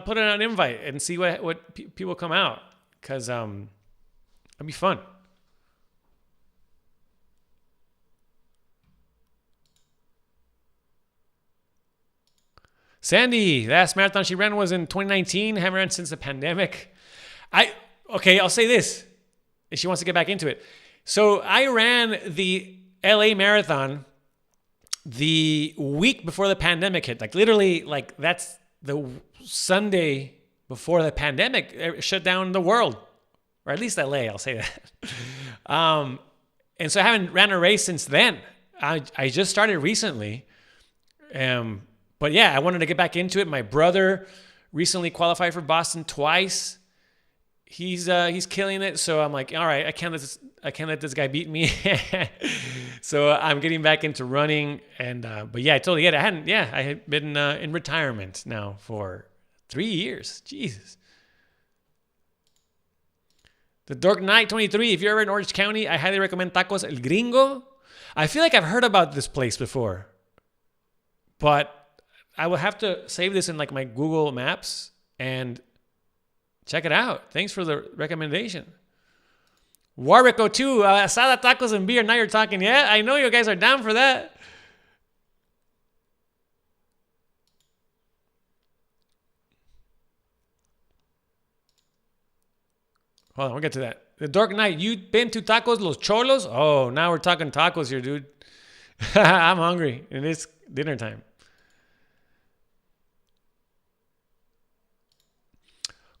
[SPEAKER 1] put it on an invite and see what people come out, because it'll be fun. Sandy, the last marathon she ran was in 2019. Haven't ran since the pandemic. I'll say this, if she wants to get back into it. So I ran the LA marathon the week before the pandemic hit. Like literally, like that's the Sunday before the pandemic shut down the world, or at least LA. I'll say that. And so I haven't ran a race since then. I just started recently. But yeah, I wanted to get back into it. My brother recently qualified for Boston twice. He's killing it. So I'm like, all right, I can't let this guy beat me. So I'm getting back into running. And but yeah, I totally get it. I had been in retirement now for 3 years. Jesus. The Dark Knight 23. If you're ever in Orange County, I highly recommend Tacos El Gringo. I feel like I've heard about this place before, but I will have to save this in like my Google Maps and check it out. Thanks for the recommendation. Warwick 02, asada, tacos, and beer. Now you're talking. Yeah, I know you guys are down for that. Hold on, we'll get to that. The Dark Knight, you been to Tacos Los Cholos? Oh, now we're talking tacos here, dude. I'm hungry, and it's dinner time.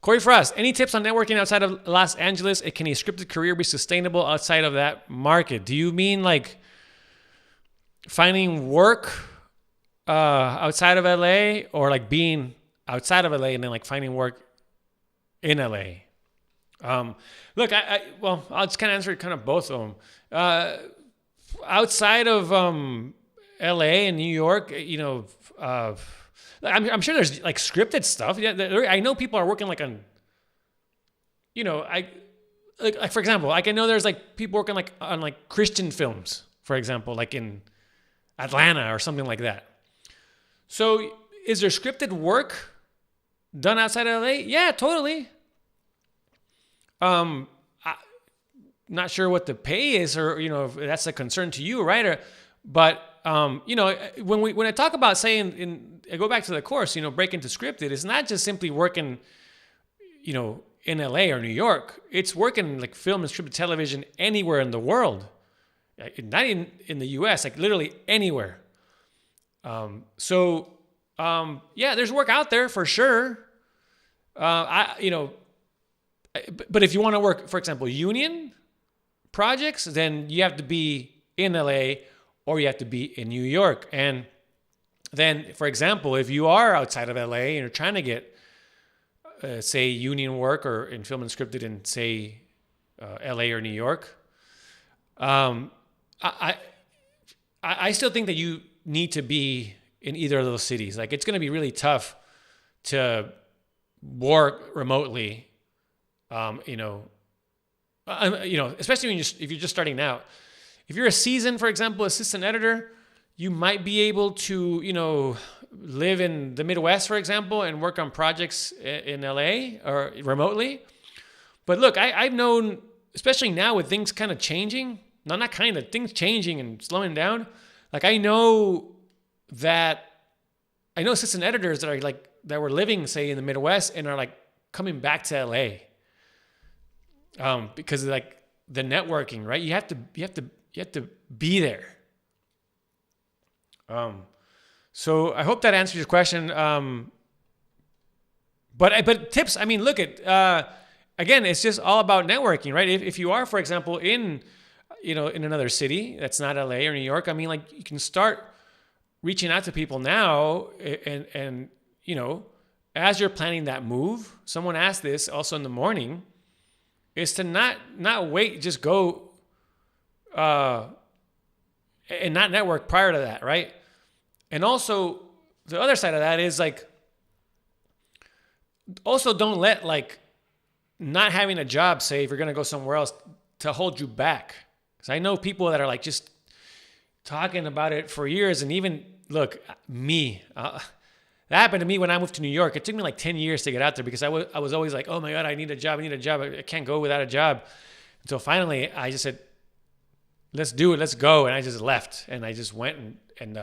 [SPEAKER 1] Corey Frost, any tips on networking outside of Los Angeles? Can a scripted career be sustainable outside of that market? Do you mean like finding work outside of LA, or like being outside of LA and then like finding work in LA? Look, I'll just kind of answer kind of both of them. Outside of LA and New York, I'm sure there's like scripted stuff. Yeah, I know people are working like on, like for example, like I know there's like people working like on like Christian films, for example, like in Atlanta or something like that. So is there scripted work done outside of LA? Yeah, totally. Not sure what the pay is, or if that's a concern to you, right? But when I talk about saying, I go back to the course, break into scripted, it's not just simply working, in LA or New York. It's working like film and scripted television anywhere in the world, not in the U.S., like literally anywhere. There's work out there for sure. But if you want to work, for example, union projects, then you have to be in LA or you have to be in New York. And then, for example, if you are outside of LA and you're trying to get, say, union work or in film and scripted in, say, LA or New York, I still think that you need to be in either of those cities. Like, it's going to be really tough to work remotely, especially if you're just starting out. If you're a seasoned, for example, assistant editor, you might be able to, live in the Midwest, for example, and work on projects in LA or remotely. But look, I've known, especially now with things kind of changing, things changing and slowing down. Like I know assistant editors that are like, that were living, say, in the Midwest and are like coming back to LA. Because of like the networking, right? You have to be there. So I hope that answers your question. But tips, I mean, look at, again, it's just all about networking, right? If you are, for example, in another city that's not LA or New York, I mean, like you can start reaching out to people now and as you're planning that move. Someone asked this also in the morning, is to not wait, just go and not network prior to that, right? And also the other side of that is like, also don't let like not having a job, say if you're going to go somewhere else, to hold you back. Because I know people that are like just talking about it for years. And even, look, me, that happened to me when I moved to New York. It took me like 10 years to get out there because I was always like, oh my God, I need a job. I can't go without a job. Until finally I just said, let's do it. Let's go. And I just left and I just went and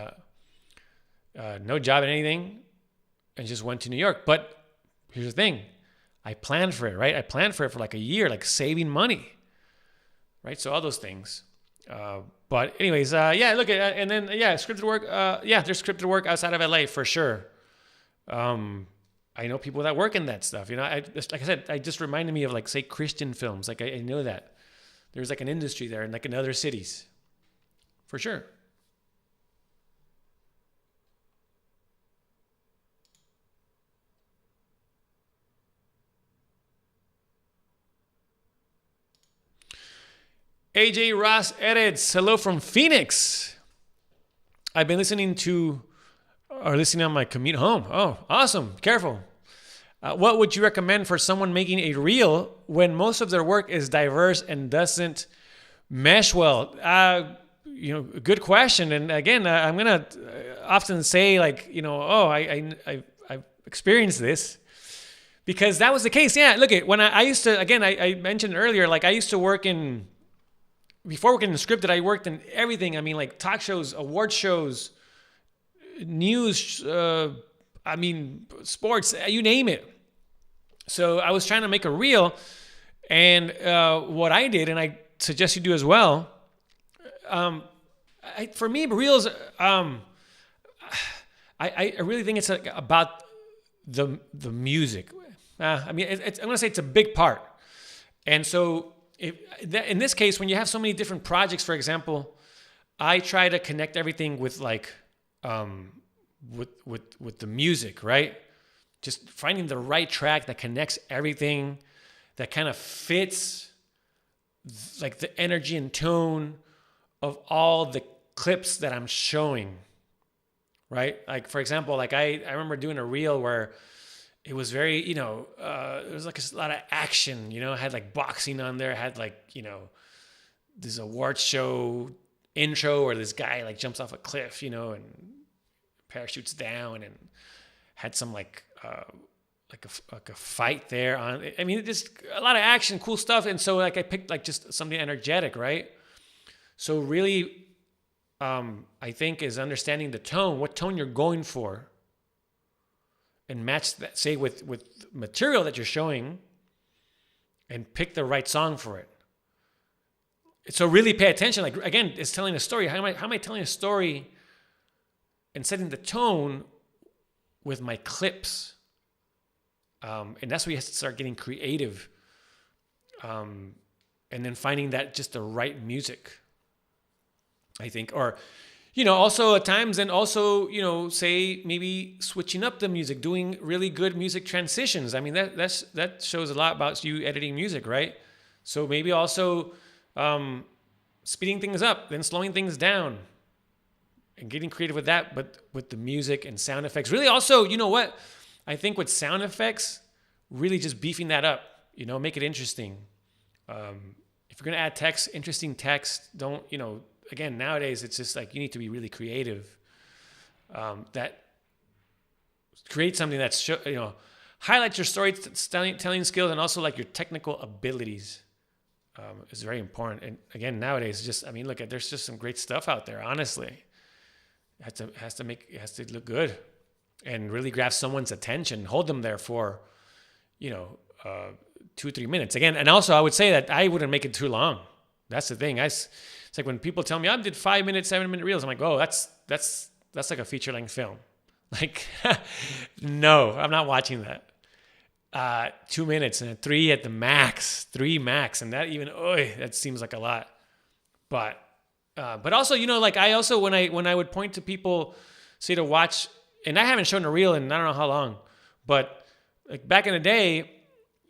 [SPEAKER 1] no job in anything and just went to New York. But here's the thing. I planned for it, right? I planned for it for like a year, like saving money, right? So all those things. But anyways, look at, and then, scripted work. There's scripted work outside of LA for sure. I know people that work in that stuff, like I said, it just reminded me of like, say, Christian films. Like I know that there's like an industry there and like in other cities for sure. AJ Ross edits. Hello from Phoenix. I've been listening on my commute home. Oh, awesome. Careful. What would you recommend for someone making a reel when most of their work is diverse and doesn't mesh well? Good question. And again, I'm going to often say like, I've experienced this because that was the case. Yeah, look, when I used to, again, I mentioned earlier, like I used to work before working in scripted, I worked in everything. I mean, like talk shows, award shows, news, sports, you name it. So I was trying to make a reel, and what I did, and I suggest you do as well, for me, reels, I really think it's about the music. I'm going to say it's a big part. And so in this case, when you have so many different projects, for example, I try to connect everything with like, with the music, right? Just finding the right track that connects everything, that kind of fits like the energy and tone of all the clips that I'm showing, right? Like, for example, like I remember doing a reel where it was very, it was like a lot of action, it had like boxing on there, it had like, this award show intro where this guy like jumps off a cliff, and parachutes down, and had some like a fight there on. I mean, just a lot of action, cool stuff. And so like I picked like just something energetic, right? So really, I think is understanding the tone, what tone you're going for, and match that, say with material that you're showing, and pick the right song for it. So really pay attention. Like again, it's telling a story. How am I telling a story and setting the tone with my clips? And that's where you have to start getting creative. And then finding that just the right music, I think. Or, also at times, and also, say maybe switching up the music, doing really good music transitions. I mean, that shows a lot about you editing music, right? So maybe also speeding things up, then slowing things down, and getting creative with that, but with the music and sound effects. Really also, you know what? I think with sound effects, really just beefing that up, make it interesting. If you're going to add text, interesting text, don't, again, nowadays it's just like you need to be really creative. That create something that's, highlights your storytelling skills, and also like your technical abilities is very important. And again, nowadays, look at, there's just some great stuff out there, honestly. It has to look good and really grab someone's attention, hold them there for, 2-3 minutes. Again, and also I would say that I wouldn't make it too long. That's the thing. It's like when people tell me I did 5-minute, 7-minute reels, I'm like, oh, that's like a feature length film. Like, no, I'm not watching that. 2 minutes and 3 at the max, 3 max. And that even, that seems like a lot. But also, like I also, when I would point to people, say to watch, and I haven't shown a reel in I don't know how long, but like back in the day,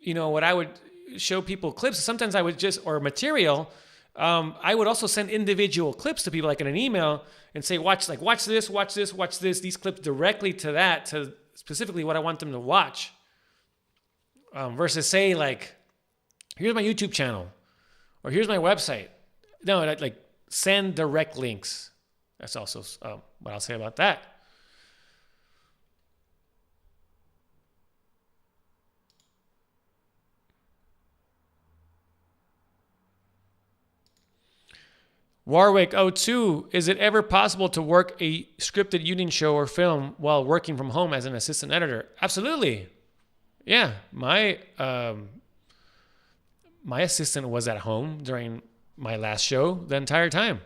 [SPEAKER 1] what I would show people clips, sometimes I would or material, I would also send individual clips to people like in an email and say, watch this, these clips directly to specifically what I want them to watch. Versus say like, here's my YouTube channel or here's my website. No, like send direct links. That's also what I'll say about that. Warwick02, is it ever possible to work a scripted union show or film while working from home as an assistant editor? Absolutely. Yeah, my assistant was at home during my last show the entire time.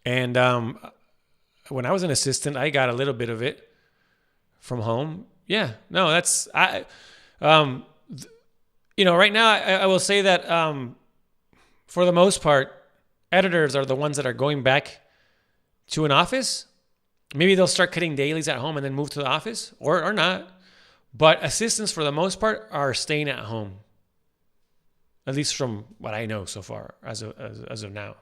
[SPEAKER 1] And when I was an assistant, I got a little bit of it from home. Yeah, no, that's right now I will say that for the most part, editors are the ones that are going back to an office. Maybe they'll start cutting dailies at home and then move to the office, or not. But assistants, for the most part, are staying at home. At least from what I know so far, as of now.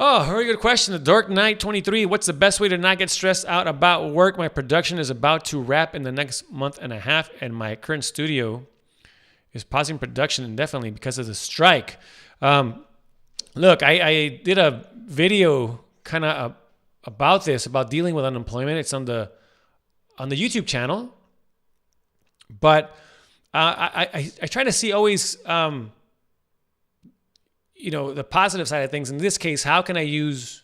[SPEAKER 1] Oh, very good question. The Dark Knight 23. What's the best way to not get stressed out about work? My production is about to wrap in the next month and a half, and my current studio is pausing production indefinitely because of the strike. Look, I did a video kind of about this, about dealing with unemployment. It's on the YouTube channel. But I try to see always the positive side of things. In this case, how can I use,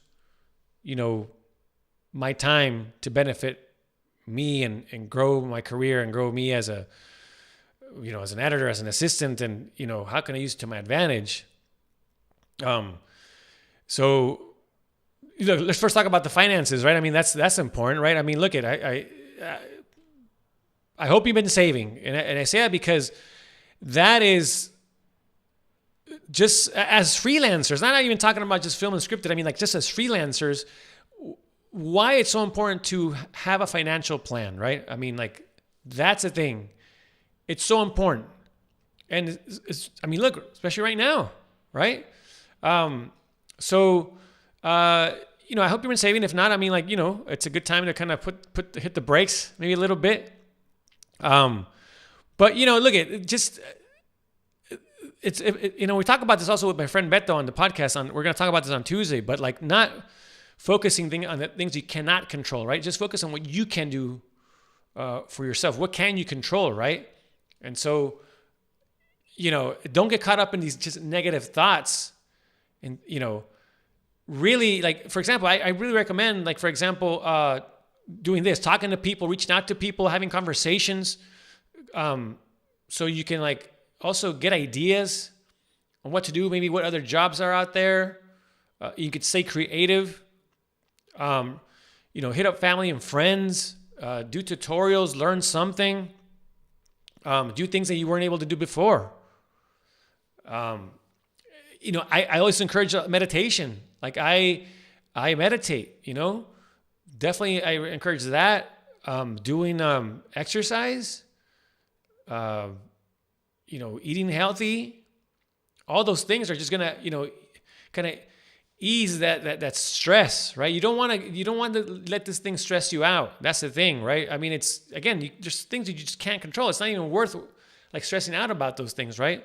[SPEAKER 1] my time to benefit me and grow my career and grow me as as an editor, as an assistant, and, how can I use it to my advantage? So, let's first talk about the finances, right? I mean, that's important, right? I mean, look I hope you've been saving. And I say that because that is, just as freelancers, not even talking about just film and scripted. I mean, like just as freelancers, why it's so important to have a financial plan, right? I mean, like That's the thing. It's so important. And I mean, look, especially right now, right? So, I hope you've been saving. If not, I mean, like, it's a good time to kind of hit the brakes maybe a little bit. But look at just, we talk about this also with my friend Beto on the podcast. We're going to talk about this on Tuesday, but like not focusing on the things you cannot control, right? Just focus on what you can do for yourself. What can you control, right? And so, don't get caught up in these just negative thoughts. And, really, like, for example, I really recommend, like, for example, doing this, talking to people, reaching out to people, having conversations, so you can, like, also get ideas on what to do, maybe what other jobs are out there. You could stay creative, hit up family and friends, do tutorials, learn something, do things that you weren't able to do before. I always encourage meditation. Like I meditate, definitely I encourage that. Doing exercise, eating healthy, all those things are just gonna, kind of ease that stress, right? You don't want to let this thing stress you out. That's the thing, right? I mean, it's, again, there's things that you just can't control. It's not even worth like stressing out about those things, right?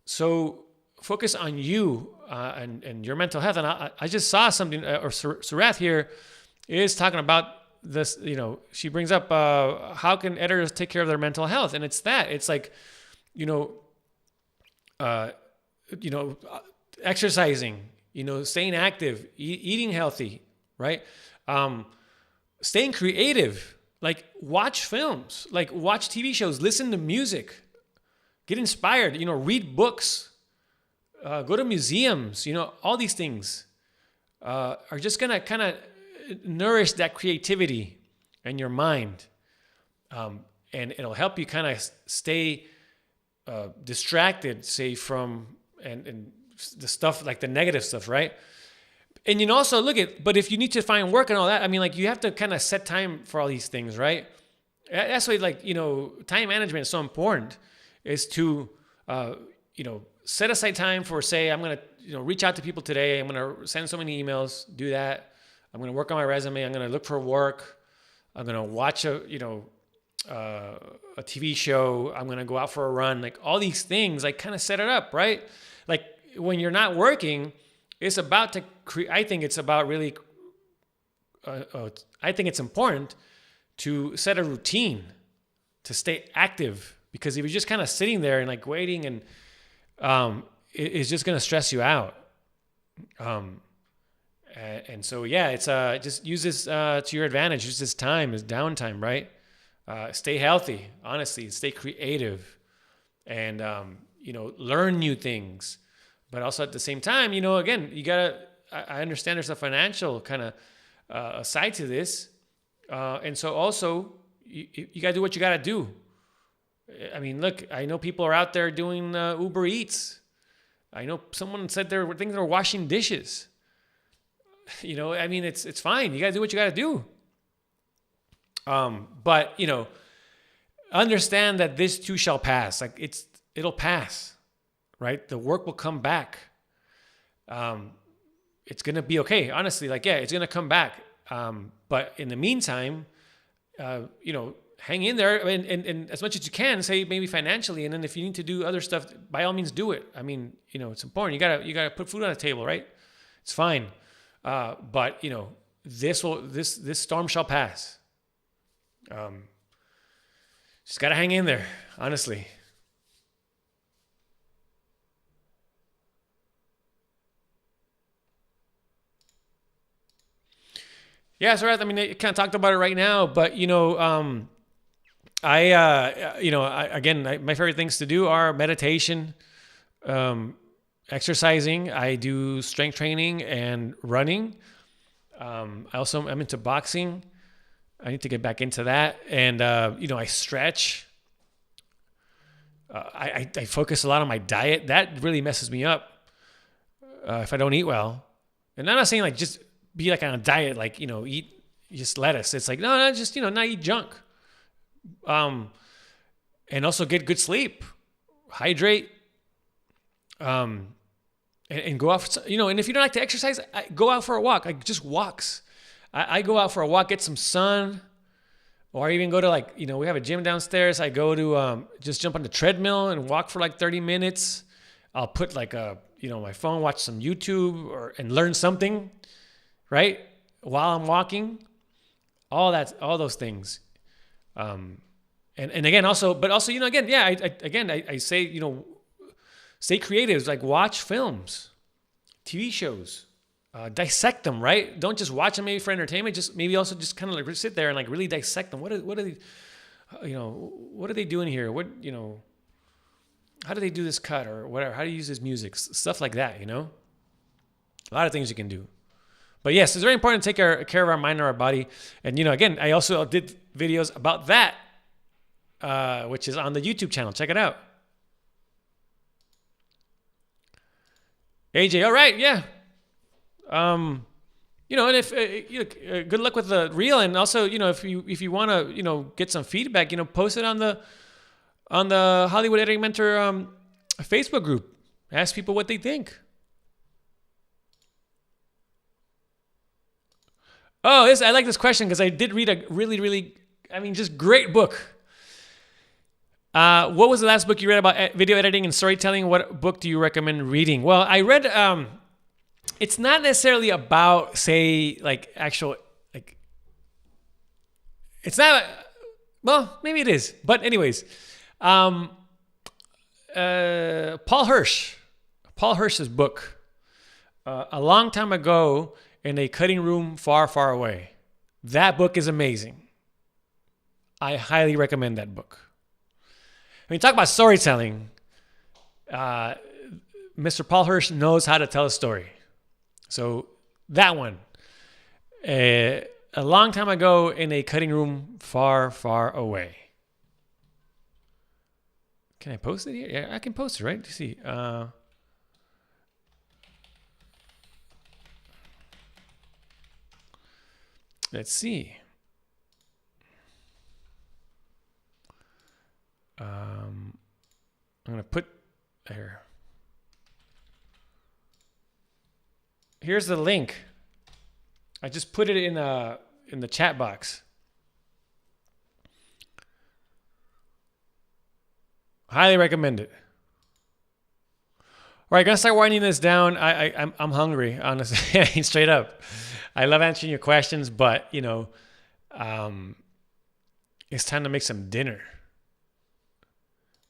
[SPEAKER 1] So focus on you and your mental health. And I just saw something, or Surath here is talking about this, she brings up how can editors take care of their mental health? And it's like, exercising, staying active, eating healthy, right? Staying creative, like watch films, like watch TV shows, listen to music, get inspired, read books, go to museums, all these things are just going to kind of nourish that creativity in your mind. And it'll help you kind of stay distracted, say, from and the stuff, like the negative stuff, right? And also but if you need to find work and all that, I mean, like, you have to kind of set time for all these things, right? That's why, like, time management is so important, is to, set aside time for, say, I'm going to, reach out to people today. I'm going to send so many emails, do that. I'm going to work on my resume. I'm going to look for work. I'm going to watch a TV show. I'm going to go out for a run. Like, all these things, like, kind of set it up, right? Like, when you're not working, it's about to create, I think it's about really, I think it's important to set a routine, to stay active, because if you're just kind of sitting there and like waiting, and it's just going to stress you out. And so, yeah, it's just use this to your advantage. Use this time, this downtime, right? Stay healthy, honestly, stay creative, and, learn new things. But also at the same time, again, you gotta, I understand there's a financial kind of side to this. And so also you gotta do what you gotta do. I mean, look, I know people are out there doing Uber Eats. I know someone said they were washing dishes. I mean, it's fine. You gotta do what you gotta do. But understand that this too shall pass. Like, it'll pass, right? The work will come back. It's gonna be okay. Honestly, like, yeah, it's gonna come back. But in the meantime, hang in there, and as much as you can, say, maybe financially, and then if you need to do other stuff, by all means do it. I mean, it's important. You gotta put food on the table, right? It's fine. But this storm shall pass. Just gotta hang in there, honestly. Yeah, so I mean, I kind of talked about it right now, but my favorite things to do are meditation, exercising. I do strength training and running. I'm into boxing. I need to get back into that, and I stretch. I focus a lot on my diet. That really messes me up if I don't eat well. And I'm not saying like just be like on a diet, like eat just lettuce. It's like no, just not eat junk. And also get good sleep, hydrate, and go out, and if you don't like to exercise, go out for a walk, like just walks. I go out for a walk, get some sun, or I even go to we have a gym downstairs. I go to just jump on the treadmill and walk for like 30 minutes. I'll put my phone, watch some YouTube and learn something, right? While I'm walking, all those things. And again, I say, stay creative, like watch films, TV shows, dissect them, right? Don't just watch them maybe for entertainment. Just maybe also just kind of like sit there and like really dissect them. What are they, what are they doing here? How do they do this cut or whatever? How do you use this music? Stuff like that, A lot of things you can do. But yes, it's very important to take care of our mind and our body. And, again, I also did videos about that, which is on the YouTube channel. Check it out. AJ, all right, yeah. And if good luck with the reel, and also, if you want to, get some feedback, post it on the Hollywood Editing Mentor Facebook group. Ask people what they think. Oh, I like this question because I did read a really, really, just great book. What was the last book you read about video editing and storytelling? What book do you recommend reading? Well, I read, it's not necessarily about, say, like actual, like, it's not, well, maybe it is. But anyways, Paul Hirsch's book, A Long Time Ago in a Cutting Room Far, Far Away. That book is amazing. I highly recommend that book. When you talk about storytelling, Mr. Paul Hirsch knows how to tell a story. So that one, a long time ago in a cutting room far, far away. Can I post it here? Yeah, I can post it, right? Let's see. Let's see. I'm going to put here. Here's the link. I just put it in the chat box. Highly recommend it. All right, gonna start winding this down. I'm hungry, honestly. Straight up. I love answering your questions, but it's time to make some dinner.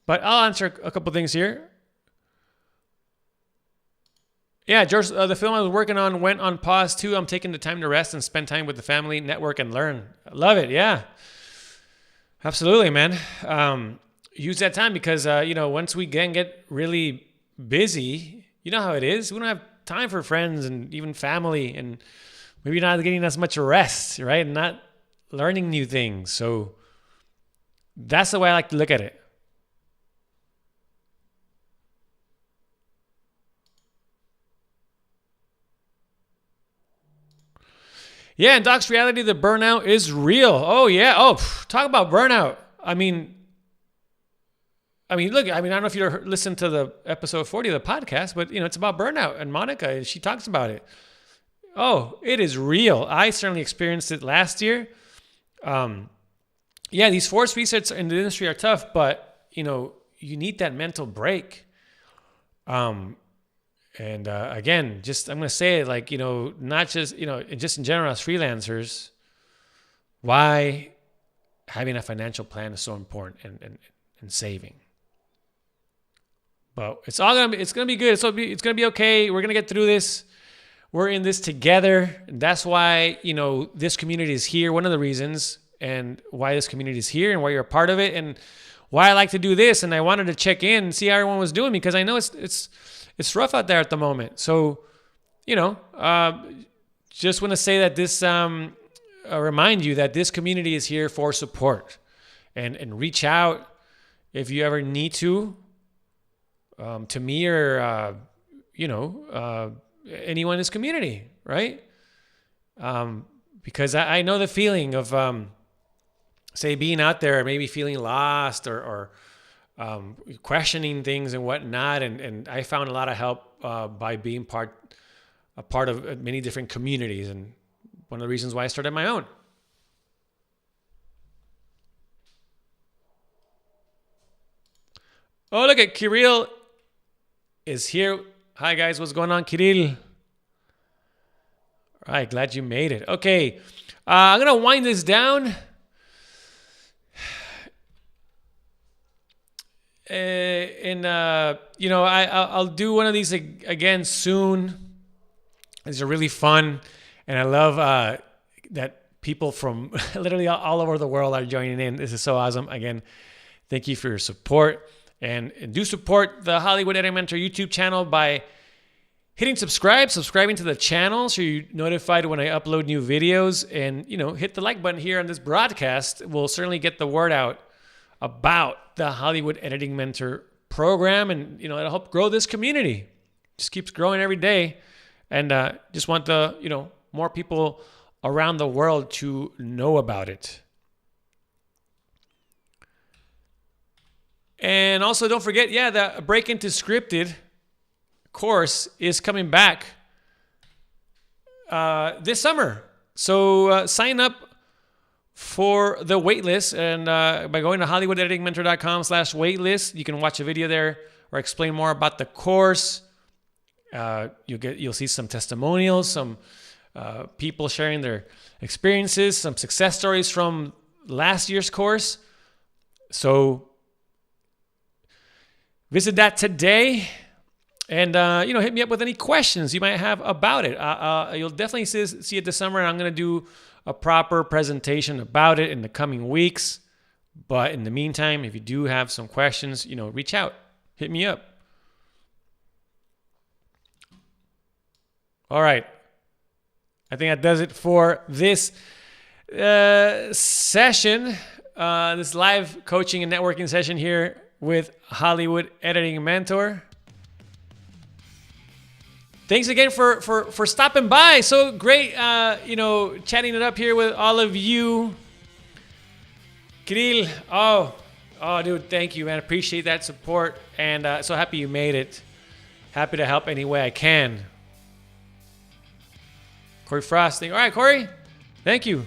[SPEAKER 1] But I'll answer a couple things here. Yeah, George, the film I was working on went on pause too. I'm taking the time to rest and spend time with the family, network, and learn. I love it. Yeah, absolutely, man. Use that time because, once we get really busy, you know how it is. We don't have time for friends and even family, and maybe not getting as much rest, right? And not learning new things. So that's the way I like to look at it. Yeah, in Doc's reality, the burnout is real. Oh, yeah. Oh, talk about burnout. I mean, look, I don't know if you listened to the episode 40 of the podcast, but, it's about burnout. And Monica, she talks about it. Oh, it is real. I certainly experienced it last year. Yeah, these forced resets in the industry are tough, but, you need that mental break. And again, I'm going to say it not just, just in general as freelancers, why having a financial plan is so important and saving. But it's going to be good. It's going to be okay. We're going to get through this. We're in this together. And that's why, this community is here. One of the reasons and why this community is here and why you're a part of it and why I like to do this. And I wanted to check in and see how everyone was doing because I know it's rough out there at the moment. So, just want to say that this, remind you that this community is here for support and reach out if you ever need to me or, anyone in this community, right? Because I know the feeling of say, being out there, maybe feeling lost or questioning things and whatnot. And I found a lot of help by being a part of many different communities. And one of the reasons why I started my own. Oh, look at Kirill is here. Hi, guys. What's going on, Kirill? All right. Glad you made it. Okay. I'm going to wind this down. I'll do one of these again soon. These are really fun. And I love that people from literally all over the world are joining in. This is so awesome. Again, thank you for your support. And do support the Hollywood Editing Mentor YouTube channel by hitting subscribing to the channel so you're notified when I upload new videos. And, hit the like button here on this broadcast. We'll certainly get the word out about the Hollywood Editing Mentor program. And, it'll help grow this community. Just keeps growing every day. And just want the, more people around the world to know about it. And also, don't forget, the Break Into Scripted course is coming back this summer. So sign up for the waitlist, and by going to hollywoodeditingmentor.com/waitlist, you can watch a video there or explain more about the course. You'll see some testimonials, some people sharing their experiences, some success stories from last year's course. So visit that today, and hit me up with any questions you might have about it. You'll definitely see it this summer, and I'm going to do a proper presentation about it in the coming weeks. But in the meantime, if you do have some questions, reach out, hit me up. All right, I think that does it for this session, this live coaching and networking session here with Hollywood Editing Mentor. Thanks again for stopping by. So great, chatting it up here with all of you. Kirill, oh, dude, thank you, man. Appreciate that support, and so happy you made it. Happy to help any way I can. Corey Frosting. All right, Corey, thank you.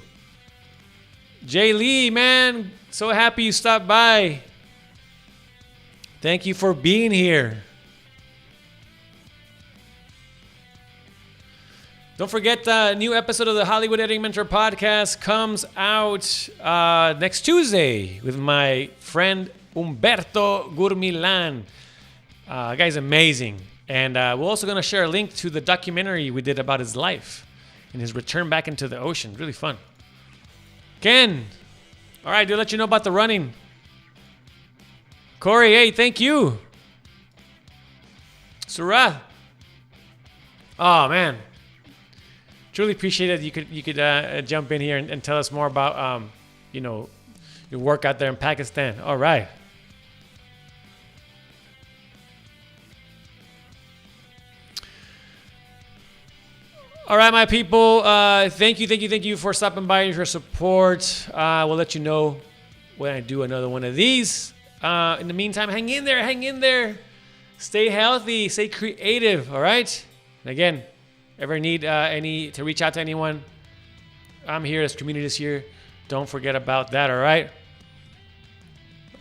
[SPEAKER 1] Jay Lee, man, so happy you stopped by. Thank you for being here. Don't forget, the new episode of the Hollywood Editing Mentor podcast comes out next Tuesday with my friend Humberto Gurmilan. Guy's amazing. And we're also going to share a link to the documentary we did about his life and his return back into the ocean. Really fun. Ken. All right, dude, let you know about the running. Corey, hey, thank you. Surah. Oh, man. Truly appreciate it. You could jump in here and tell us more about, your work out there in Pakistan. All right. All right, my people. Thank you for stopping by and your support. We'll let you know when I do another one of these. In the meantime, hang in there. Stay healthy, stay creative, all right? And again, ever need to reach out to anyone, I'm here, this community is here. Don't forget about that, all right?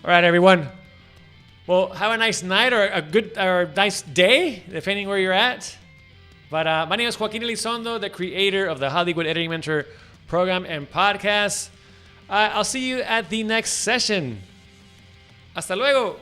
[SPEAKER 1] All right, everyone. Well, have a nice night or a nice day, depending where you're at. But my name is Joaquin Elizondo, the creator of the Hollywood Editing Mentor program and podcast. I'll see you at the next session. Hasta luego.